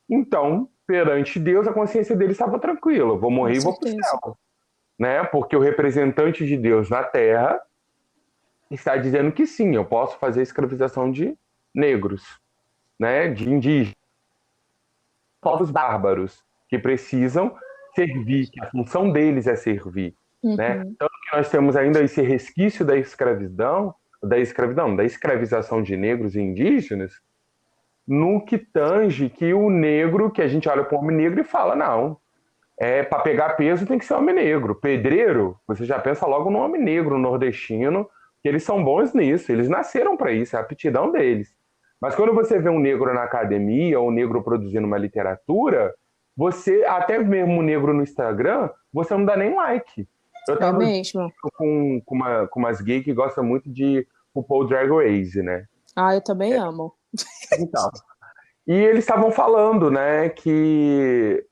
Então, perante Deus, a consciência dele estava tranquila. Eu vou Com morrer e vou para o certeza. céu, né? Porque o representante de Deus na Terra está dizendo que sim, eu posso fazer escravização de negros, né? De indígenas, povos bárbaros que precisam servir, que a função deles é servir, né? Uhum. Tanto que nós temos ainda esse resquício da escravização de negros e indígenas, no que tange que o negro, que a gente olha para o homem negro e fala, não, para pegar peso tem que ser homem negro. Pedreiro, você já pensa logo no homem negro nordestino, que eles são bons nisso, eles nasceram para isso, é a aptidão deles. Mas quando você vê um negro na academia, ou um negro produzindo uma literatura, você, até mesmo um negro no Instagram, você não dá nem like. Eu É tava mesmo? com umas gays que gostam muito de RuPaul Drag Race, né? Ah, eu também amo. Então, e eles estavam falando, né, que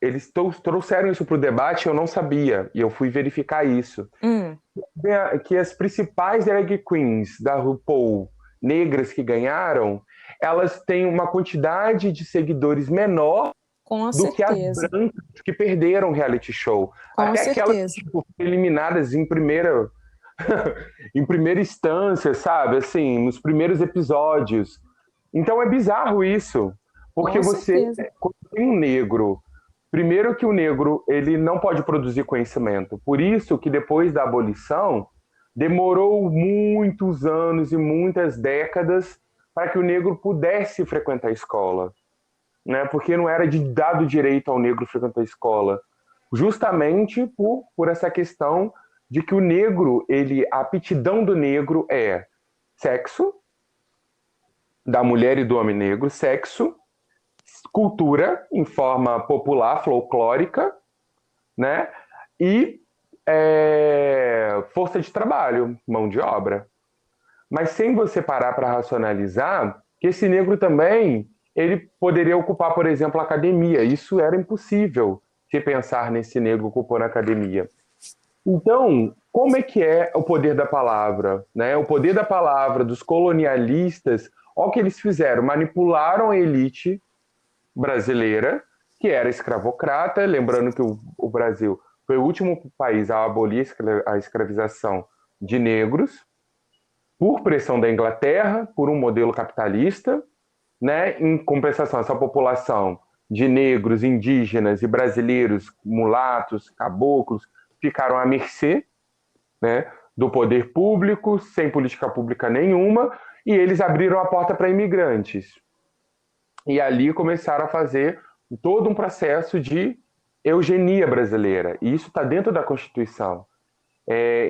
eles trouxeram isso para o debate, eu não sabia, e eu fui verificar isso. Hum, Que as principais drag queens da RuPaul, negras que ganharam, elas têm uma quantidade de seguidores menor com do que as certeza. brancas que perderam o reality show. Com Até aquelas certeza. tipo, eliminadas em primeira instância, sabe? Assim, nos primeiros episódios. Então é bizarro isso, porque Com certeza. quando tem um negro, primeiro que o negro ele não pode produzir conhecimento. Por isso que depois da abolição, Demorou muitos anos e muitas décadas para que o negro pudesse frequentar a escola, né? Porque não era dado direito ao negro frequentar a escola, justamente por essa questão de que o negro, a aptidão do negro é sexo, da mulher e do homem negro, sexo, cultura em forma popular, folclórica, né? E força de trabalho, mão de obra. Mas sem você parar para racionalizar que esse negro também ele poderia ocupar, por exemplo, a academia. Isso era impossível se pensar nesse negro ocupando a academia. Então, como é que é o poder da palavra? Né? O poder da palavra dos colonialistas, olha o que eles fizeram, manipularam a elite brasileira, que era escravocrata, lembrando que o Brasil foi o último país a abolir a escravização de negros, por pressão da Inglaterra, por um modelo capitalista, né? Em compensação, essa população de negros, indígenas e brasileiros, mulatos, caboclos, ficaram à mercê, né, do poder público, sem política pública nenhuma, e eles abriram a porta para imigrantes. E ali começaram a fazer todo um processo de eugenia brasileira. E isso está dentro da Constituição.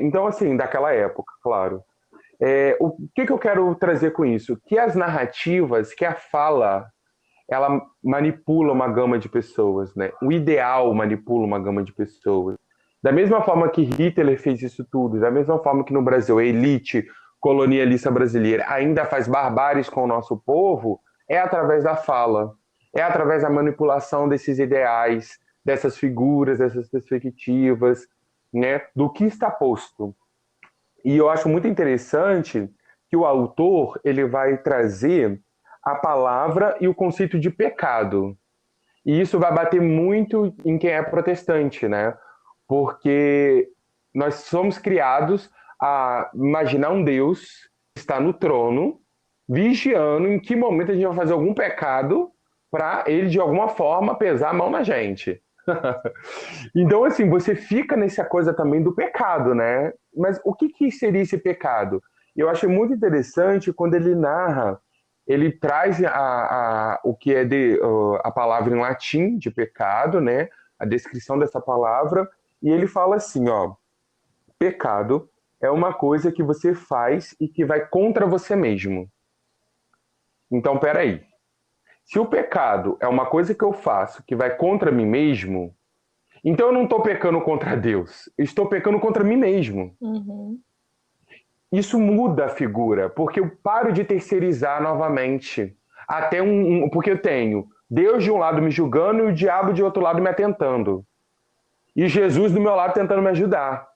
Então, assim, daquela época, claro. O que eu quero trazer com isso? Que as narrativas, que a fala, ela manipula uma gama de pessoas, né? O ideal manipula uma gama de pessoas. Da mesma forma que Hitler fez isso tudo, da mesma forma que no Brasil a elite colonialista brasileira ainda faz barbáries com o nosso povo, é através da fala, é através da manipulação desses ideais, dessas figuras, dessas perspectivas, né? Do que está posto. E eu acho muito interessante que o autor ele vai trazer a palavra e o conceito de pecado. E isso vai bater muito em quem é protestante, né? Porque nós somos criados a imaginar um Deus que está no trono, vigiando em que momento a gente vai fazer algum pecado para ele, de alguma forma, pesar a mão na gente. Então, assim, você fica nessa coisa também do pecado, né? Mas o que seria esse pecado? Eu achei muito interessante quando ele narra, ele traz o que é a palavra em latim de pecado, né? A descrição dessa palavra, e ele fala assim, ó, pecado é uma coisa que você faz e que vai contra você mesmo. Então, peraí. Se o pecado é uma coisa que eu faço que vai contra mim mesmo, então eu não estou pecando contra Deus, eu estou pecando contra mim mesmo. Uhum. Isso muda a figura, porque eu paro de terceirizar novamente. Porque eu tenho Deus de um lado me julgando e o diabo de outro lado me atentando. E Jesus do meu lado tentando me ajudar.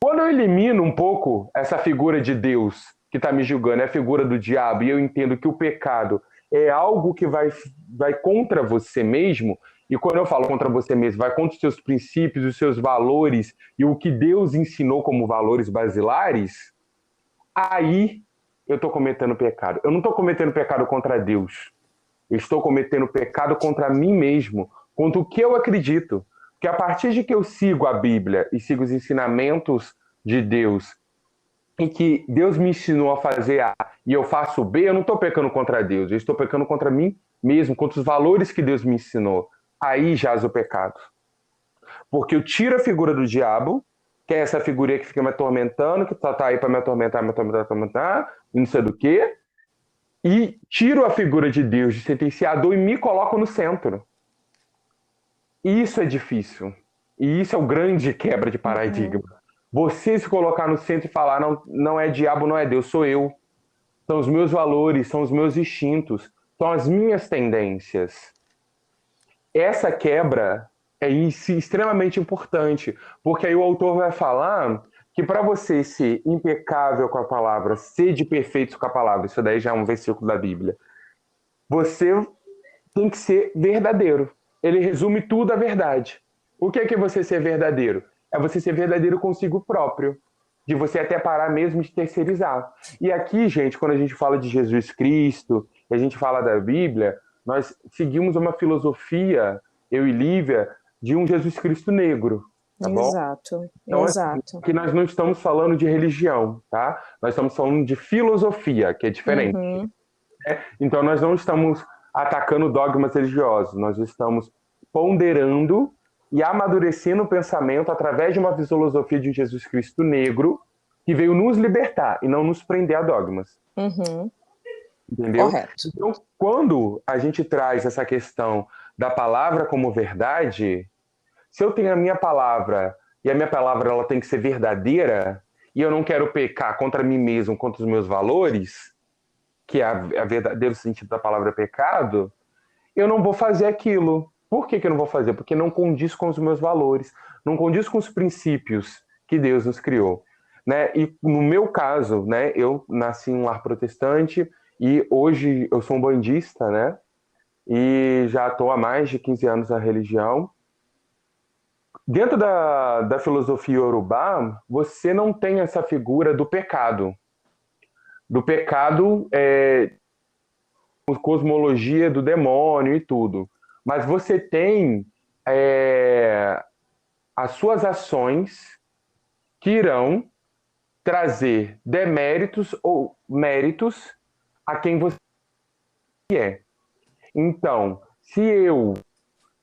Quando eu elimino um pouco essa figura de Deus que está me julgando, é a figura do diabo, e eu entendo que o pecado é algo que vai contra você mesmo, e quando eu falo contra você mesmo, vai contra os seus princípios, os seus valores e o que Deus ensinou como valores basilares, aí eu estou cometendo pecado. Eu não estou cometendo pecado contra Deus. Eu estou cometendo pecado contra mim mesmo, contra o que eu acredito. Porque a partir de que eu sigo a Bíblia e sigo os ensinamentos de Deus, e que Deus me ensinou a fazer A e eu faço B, eu não estou pecando contra Deus, eu estou pecando contra mim mesmo, contra os valores que Deus me ensinou. Aí jaz o pecado. Porque eu tiro a figura do diabo, que é essa figurinha que fica me atormentando, que tá aí para me atormentar, não sei do quê, e tiro a figura de Deus, de sentenciador, e me coloco no centro. Isso é difícil. E isso é o grande quebra de paradigma. Uhum. Você se colocar no centro e falar, não, não é diabo, não é Deus, sou eu. São os meus valores, são os meus instintos, são as minhas tendências. Essa quebra é extremamente importante, porque aí o autor vai falar que para você ser impecável com a palavra, ser de perfeito com a palavra, isso daí já é um versículo da Bíblia, você tem que ser verdadeiro. Ele resume tudo à verdade. O que é você ser verdadeiro? É você ser verdadeiro consigo próprio, de você até parar mesmo de terceirizar. E aqui, gente, quando a gente fala de Jesus Cristo, e a gente fala da Bíblia, nós seguimos uma filosofia, eu e Lívia, de um Jesus Cristo negro. tá bom? Exato, Então, assim, exato. aqui nós não estamos falando de religião, tá? Nós estamos falando de filosofia, que é diferente. Uhum, Então, nós não estamos atacando dogmas religiosos, nós estamos ponderando e amadurecendo o pensamento através de uma filosofia de Jesus Cristo negro que veio nos libertar e não nos prender a dogmas, uhum, entendeu? correto. Então, quando a gente traz essa questão da palavra como verdade, se eu tenho a minha palavra e a minha palavra ela tem que ser verdadeira e eu não quero pecar contra mim mesmo, contra os meus valores, que é a verdadeiro sentido da palavra pecado, eu não vou fazer aquilo. Por que eu não vou fazer? Porque não condiz com os meus valores, não condiz com os princípios que Deus nos criou. Né? E no meu caso, né, eu nasci em um lar protestante e hoje eu sou um bandista, né? E já estou há mais de 15 anos na religião. Dentro da filosofia Yorubá, você não tem essa figura do pecado. Do pecado cosmologia do demônio e tudo. Mas você tem é, as suas ações que irão trazer deméritos ou méritos a quem você é. Então, se eu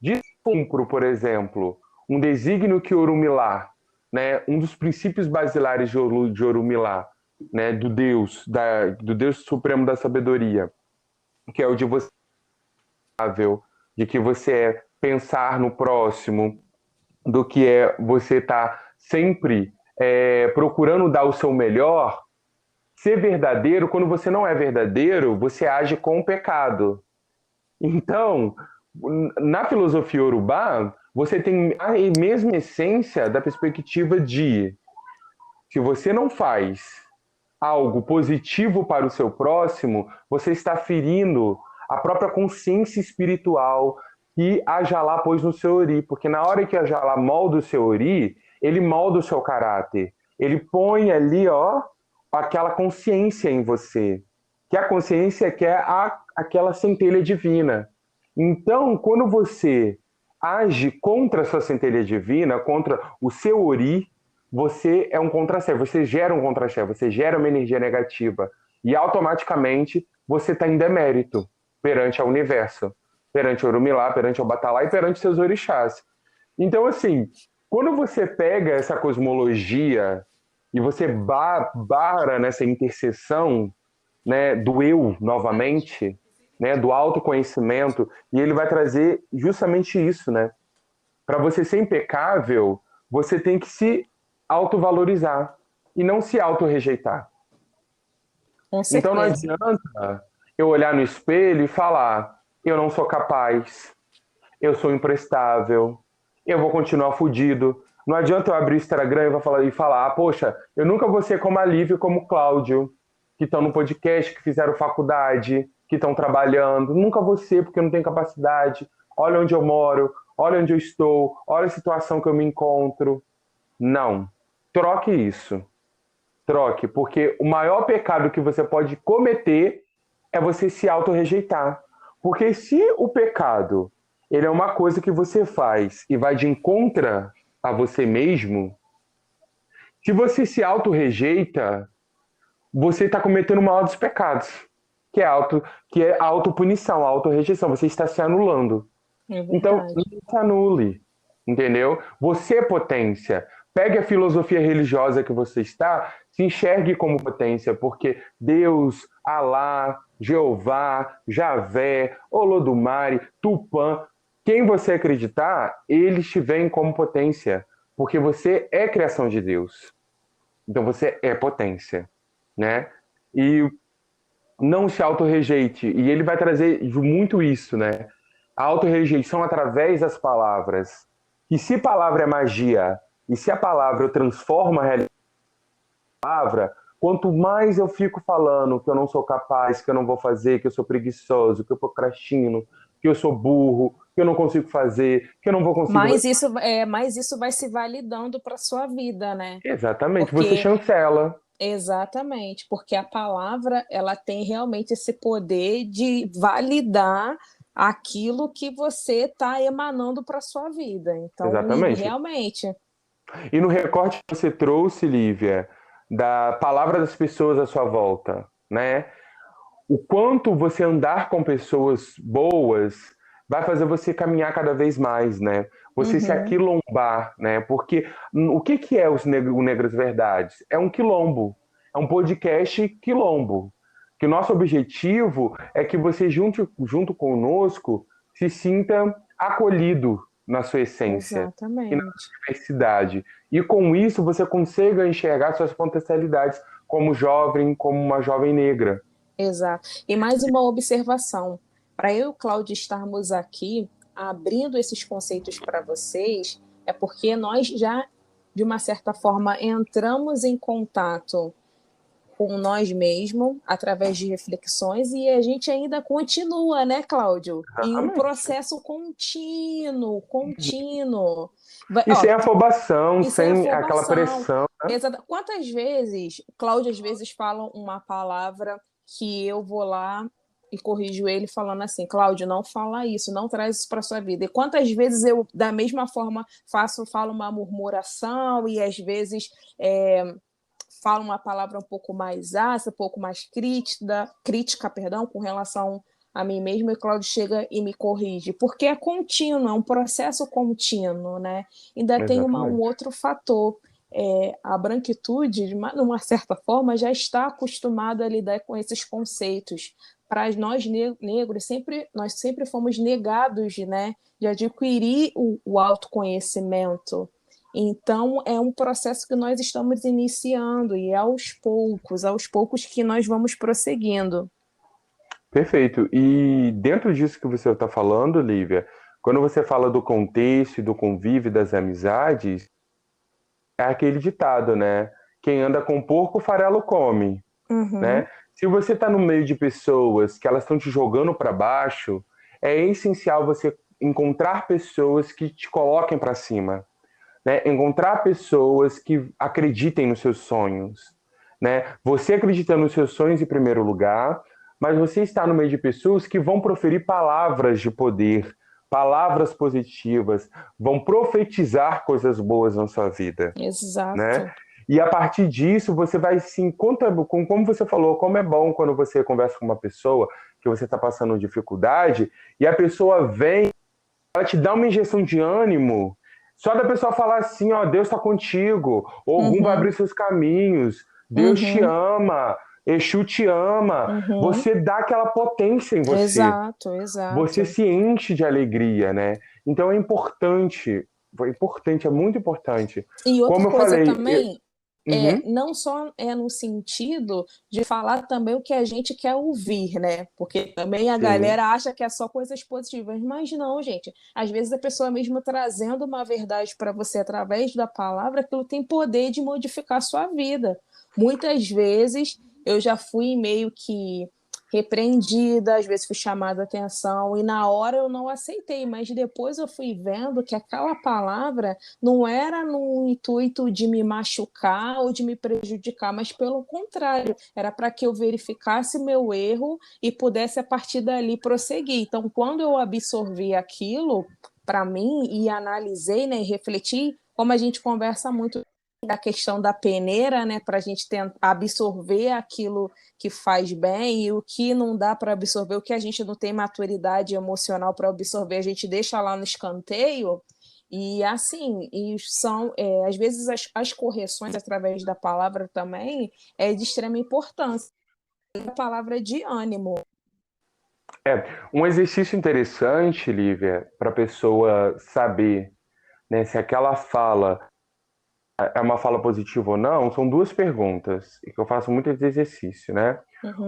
descumpro, por exemplo, um desígnio que Orumilá, né, um dos princípios basilares de Orumilá, né, do Deus Supremo da Sabedoria, que é o de você de que você é pensar no próximo, do que é você estar sempre procurando dar o seu melhor, ser verdadeiro, quando você não é verdadeiro, você age com o pecado. Então, na filosofia urubá, você tem a mesma essência da perspectiva de se você não faz algo positivo para o seu próximo, você está ferindo a própria consciência espiritual que a Jalá pôs no seu ori. Porque na hora que a Jalá molda o seu ori, ele molda o seu caráter. Ele põe ali, ó, aquela consciência em você. Que a consciência que é aquela centelha divina. Então, quando você age contra a sua centelha divina, contra o seu ori, você é um contra-chefe, você gera um contra-chefe, você gera uma energia negativa e automaticamente você está em demérito perante ao universo, perante o Orumilá, perante o Batalá e perante seus orixás. Então, assim, quando você pega essa cosmologia e você bara nessa interseção, né, do eu novamente, né, do autoconhecimento, e ele vai trazer justamente isso, né? Para você ser impecável, você tem que se autovalorizar e não se autorrejeitar. Com Então não certeza. adianta eu olhar no espelho e falar: eu não sou capaz, eu sou imprestável, eu vou continuar fudido. Não adianta eu abrir o Instagram e falar: poxa, eu nunca vou ser como a Lívia e como o Cláudio, que estão no podcast, que fizeram faculdade, que estão trabalhando. Nunca vou ser porque eu não tenho capacidade. Olha onde eu moro, olha onde eu estou, olha a situação que eu me encontro. Não. Troque isso. Troque, porque o maior pecado que você pode cometer é você se auto-rejeitar. Porque se o pecado ele é uma coisa que você faz e vai de encontro a você mesmo, se você se auto-rejeita, você está cometendo o maior dos pecados, que é a autopunição, a auto-rejeição. Você está se anulando. É Então, não verdade. se anule, entendeu? Você é potência. Pegue a filosofia religiosa que você está, se enxergue como potência, porque Deus, Alá, Jeová, Javé, Olodumare, Tupã, quem você acreditar, eles te veem como potência, porque você é criação de Deus. Então você é potência, né? E não se auto-rejeite. E ele vai trazer muito isso, né? A auto-rejeição através das palavras. E se palavra é magia, e se a palavra transforma a realidade da palavra, quanto mais eu fico falando que eu não sou capaz, que eu não vou fazer, que eu sou preguiçoso, que eu procrastino, que eu sou burro, que eu não consigo fazer, que eu não vou conseguir. Mas isso vai se validando para sua vida, né? Exatamente, você Porque chancela. exatamente, porque a palavra ela tem realmente esse poder de validar aquilo que você está emanando para sua vida. Então, Exatamente. realmente. E no recorte que você trouxe, Lívia, da palavra das pessoas à sua volta, né? O quanto você andar com pessoas boas vai fazer você caminhar cada vez mais, né? Você se Uhum, aquilombar, né? Porque o que que é o Negras Verdades? É um quilombo, é um podcast quilombo. Que o nosso objetivo é que você junto conosco se sinta acolhido na sua essência e na exatamente. sua diversidade. E com isso você consiga enxergar suas potencialidades como jovem, como uma jovem negra. Exato. E mais uma observação. Para eu e o Cláudio estarmos aqui abrindo esses conceitos para vocês, é porque nós já, de uma certa forma, entramos em contato com nós mesmos através de reflexões e a gente ainda continua, né, Cláudio? Em um Exatamente. processo contínuo, contínuo. E sem Ó, afobação, e sem sem aquela afobação. pressão, né? Quantas vezes, Cláudio às vezes fala uma palavra que eu vou lá e corrijo ele falando assim, Cláudio, não fala isso, não traz isso para sua vida. E quantas vezes eu, da mesma forma, falo uma murmuração e às vezes falo uma palavra um pouco mais ácida, um pouco mais crítica, perdão, com relação a mim mesmo, e Cláudio chega e me corrige, porque é contínuo, é um processo contínuo, né? Ainda tem um Exatamente. outro fator, a branquitude, de uma certa forma, já está acostumada a lidar com esses conceitos. Para nós negros, nós sempre fomos negados, né, de adquirir o autoconhecimento. Então, é um processo que nós estamos iniciando e é aos poucos que nós vamos prosseguindo. Perfeito. E dentro disso que você está falando, Lívia, quando você fala do contexto, do convívio, das amizades, é aquele ditado, né? Quem anda com porco, farelo come, Uhum, né? Se você está no meio de pessoas que elas estão te jogando para baixo, é essencial você encontrar pessoas que te coloquem para cima, né? Encontrar pessoas que acreditem nos seus sonhos, né? Você acredita nos seus sonhos em primeiro lugar, mas você está no meio de pessoas que vão proferir palavras de poder, palavras positivas, vão profetizar coisas boas na sua vida, né? exato. E a partir disso, você vai se encontrar, como você falou, como é bom quando você conversa com uma pessoa que você está passando dificuldade e a pessoa vem, ela te dá uma injeção de ânimo, só da pessoa falar assim, ó, Deus está contigo, Ogum vai Uhum, abrir seus caminhos, Deus te uhum, ama, Exu te ama, uhum. você dá aquela potência em você, Exato, você exato. se enche de alegria, né? Então é importante, é muito importante. E outra Como eu coisa falei, também, uhum, não só é no sentido de falar também o que a gente quer ouvir, né? Porque também a sim, galera acha que é só coisas positivas, mas não, gente. Às vezes a pessoa mesmo trazendo uma verdade para você através da palavra, aquilo tem poder de modificar a sua vida. Muitas vezes eu já fui meio que repreendida, às vezes fui chamada a atenção e na hora eu não aceitei, mas depois eu fui vendo que aquela palavra não era no intuito de me machucar ou de me prejudicar, mas pelo contrário, era para que eu verificasse meu erro e pudesse a partir dali prosseguir. Então, quando eu absorvi aquilo para mim e analisei, né, e refleti, como a gente conversa muito da questão da peneira, né, para a gente tentar absorver aquilo que faz bem e o que não dá para absorver, o que a gente não tem maturidade emocional para absorver, a gente deixa lá no escanteio. E assim, às vezes as correções através da palavra também é de extrema importância. A palavra é de ânimo. é um exercício interessante, Lívia, para a pessoa saber, né, se aquela fala é uma fala positiva ou não, são duas perguntas, e que eu faço muito esse exercício, né?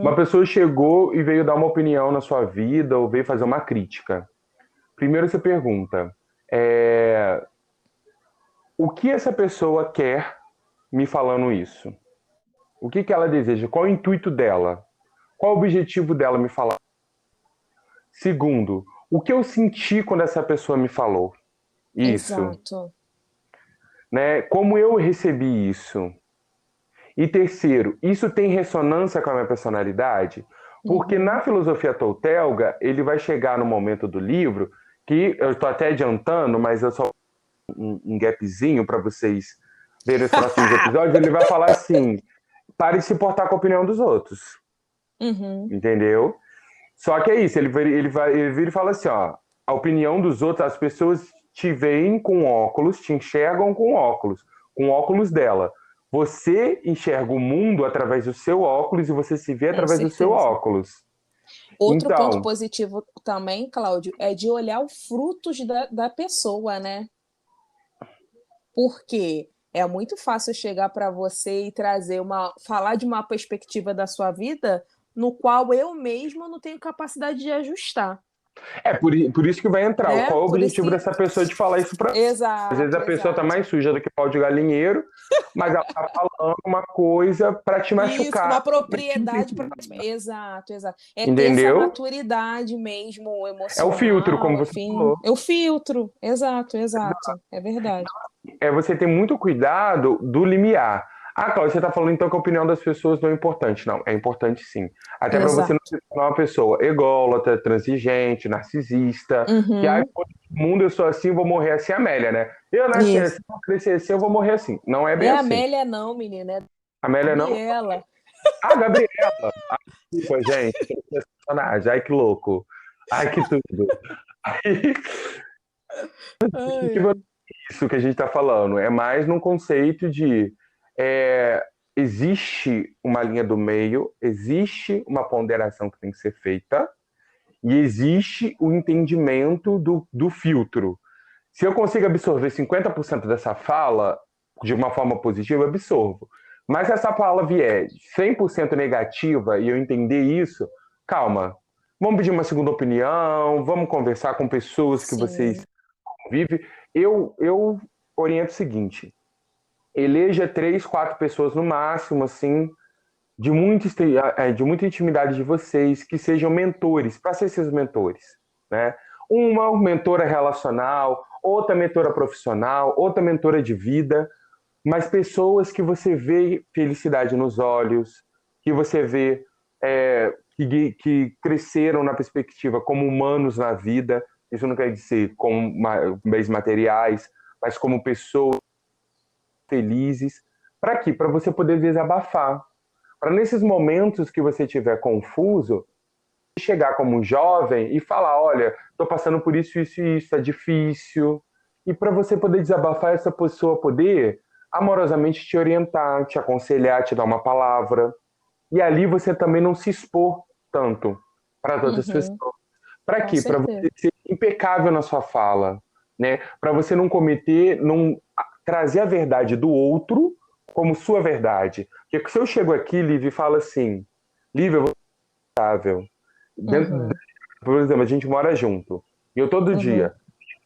Uma Uhum, pessoa chegou e veio dar uma opinião na sua vida ou veio fazer uma crítica. Primeiro você pergunta, é, o que essa pessoa quer me falando isso? O que que ela deseja? Qual é o intuito dela? Qual é o objetivo dela me falar? Segundo, o que eu senti quando essa pessoa me falou isso? exato. Né? Como eu recebi isso? E terceiro, isso tem ressonância com a minha personalidade? Porque na Uhum, filosofia toltélica, ele vai chegar no momento do livro, que eu estou até adiantando, mas eu só um gapzinho para vocês verem os próximos episódios, ele vai falar assim: pare de se importar com a opinião dos outros. Uhum. Entendeu? Só que é isso, ele vira e fala assim, ó, a opinião dos outros, as pessoas te veem com óculos, te enxergam com óculos dela. Você enxerga o mundo através do seu óculos e você se vê Com através do seu certeza. óculos. Outro ponto Então, positivo também, Cláudio, é de olhar os frutos da pessoa, né? Porque é muito fácil chegar para você e falar de uma perspectiva da sua vida no qual eu mesma não tenho capacidade de ajustar, por isso que vai entrar. né? Qual é o Por isso objetivo que... dessa pessoa de falar isso pra... Às vezes Exato, a pessoa tá exato. mais suja do que pau de galinheiro, mas ela tá falando uma coisa para te Isso, machucar. uma propriedade para... Exato, exato. É ter essa Entendeu? maturidade mesmo, É o filtro, como emocional, você enfim. falou. É o filtro, exato, exato. É verdade. É você ter muito cuidado do limiar. Ah, Cláudio, você está falando então que a opinião das pessoas não é importante. Não, é importante sim. Até para você não Exato. se tornar uma pessoa ególatra, transigente, narcisista, que Uhum, no mundo eu sou assim, vou morrer assim, Amélia, né? Eu nasci isso. assim, vou crescer assim, eu vou morrer assim. Não é Não bem é assim. Amélia, não, menina, é Amélia não. Gabriela. Ah, Gabriela. Ai, desculpa, gente. Eu sou personagem. Ai, que louco. Ai, que tudo. Aí, Ai, ai. isso que a gente está falando. É mais num conceito de é, existe uma linha do meio, existe uma ponderação que tem que ser feita e existe o entendimento do filtro. Se eu consigo absorver 50% dessa fala de uma forma positiva, eu absorvo. Mas se essa fala vier 100% negativa e eu entender isso, calma. Vamos pedir uma segunda opinião, vamos conversar com pessoas que vocês Sim, convivem. Eu oriento o seguinte: eleja 3, 4 pessoas no máximo, assim, de muita intimidade de vocês, que sejam mentores, para ser seus mentores, né? Uma mentora relacional, outra mentora profissional, outra mentora de vida, mas pessoas que você vê felicidade nos olhos, que você vê que cresceram na perspectiva como humanos na vida. Isso não quer dizer como bens materiais, mas como pessoas felizes. Para quê? Para você poder desabafar. Para nesses momentos que você estiver confuso, chegar como um jovem e falar: olha, estou passando por isso, isso e isso, é difícil. E para você poder desabafar, essa pessoa poder amorosamente te orientar, te aconselhar, te dar uma palavra. E ali você também não se expor tanto para as outras uhum, pessoas. Para com quê? Para você certeza. ser impecável na sua fala, né? Para você não cometer, não trazer a verdade do outro como sua verdade. Porque se eu chego aqui, Liv, e falo assim: Liv, eu vou ser estável. Dentro, Uhum, por exemplo, a gente mora junto. E eu todo uhum, dia,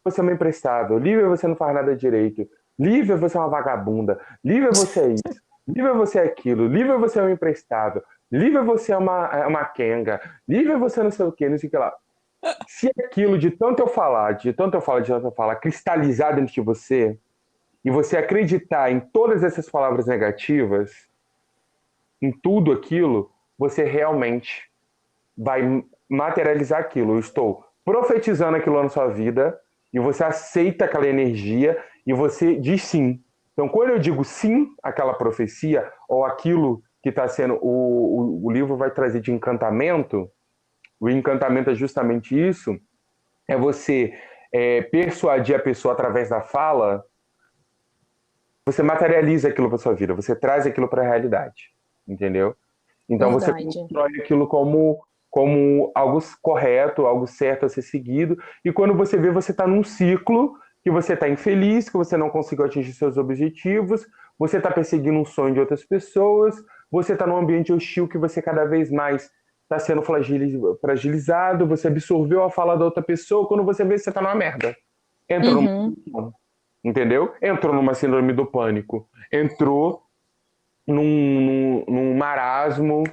você é uma imprestável. Lívia, você não faz nada direito. Lívia, você é uma vagabunda. Lívia, você é isso. Lívia, você é aquilo. Lívia, você é uma imprestável. Lívia, você é uma quenga. Lívia, você não sei o quê, não sei o que lá. Se aquilo de tanto eu falar, de tanto eu falar, de tanto eu falar, cristalizar dentro de você, e você acreditar em todas essas palavras negativas, em tudo aquilo, você realmente vai materializar aquilo. Eu estou profetizando aquilo na sua vida e você aceita aquela energia e você diz sim. Então, quando eu digo sim àquela profecia ou aquilo que está sendo o livro vai trazer de encantamento, o encantamento é justamente isso, é você persuadir a pessoa através da fala, você materializa aquilo para sua vida, você traz aquilo para a realidade, entendeu? Então você verdade. constrói aquilo como algo correto, algo certo a ser seguido, e quando você vê, você está num ciclo que você está infeliz, que você não conseguiu atingir seus objetivos, você está perseguindo um sonho de outras pessoas, você está num ambiente hostil que você cada vez mais está sendo fragilizado, você absorveu a fala da outra pessoa, quando você vê, você está numa merda. Entrou Uhum, numa, entendeu? Entrou numa síndrome do pânico, entrou num marasmo,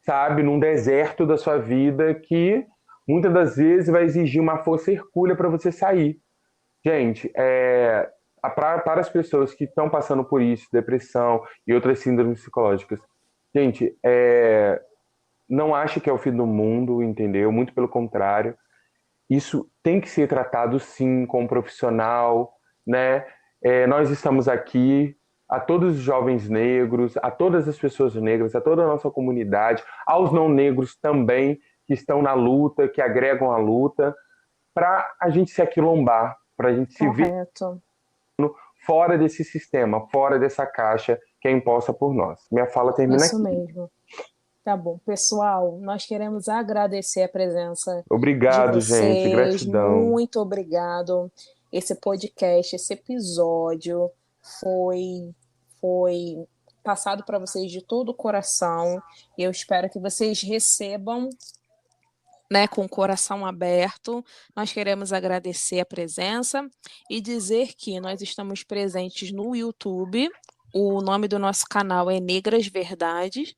sabe, num deserto da sua vida que muitas das vezes vai exigir uma força hercúlea para você sair. Gente, para as pessoas que estão passando por isso, depressão e outras síndromes psicológicas, gente, não ache que é o fim do mundo, entendeu? Muito pelo contrário. Isso tem que ser tratado sim com um profissional, né? Nós estamos aqui, a todos os jovens negros, a todas as pessoas negras, a toda a nossa comunidade, aos não negros também, que estão na luta, que agregam a luta, para a gente se aquilombar, para a gente se ver Correto. fora desse sistema, fora dessa caixa que é imposta por nós. Minha fala termina Isso aqui. mesmo. Tá bom, pessoal, nós queremos agradecer a presença de Obrigado, gente. vocês. Gratidão. Muito obrigado. Esse podcast, esse episódio foi foi passado para vocês de todo o coração. Eu espero que vocês recebam, né, com o coração aberto. Nós queremos agradecer a presença e dizer que nós estamos presentes no YouTube. O nome do nosso canal é Negras Verdades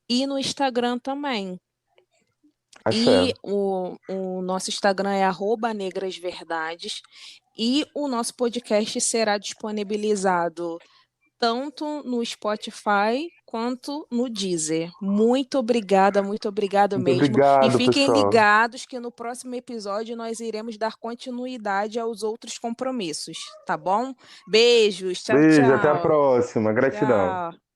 e no Instagram também. Axé. E o nosso Instagram é @negrasverdades e o nosso podcast será disponibilizado tanto no Spotify quanto no Deezer. Muito obrigado Muito mesmo. E obrigado, fiquem pessoal. ligados que no próximo episódio nós iremos dar continuidade aos outros compromissos, tá bom? Beijos, tchau, Beijo, até a tchau. próxima. Gratidão. Tchau.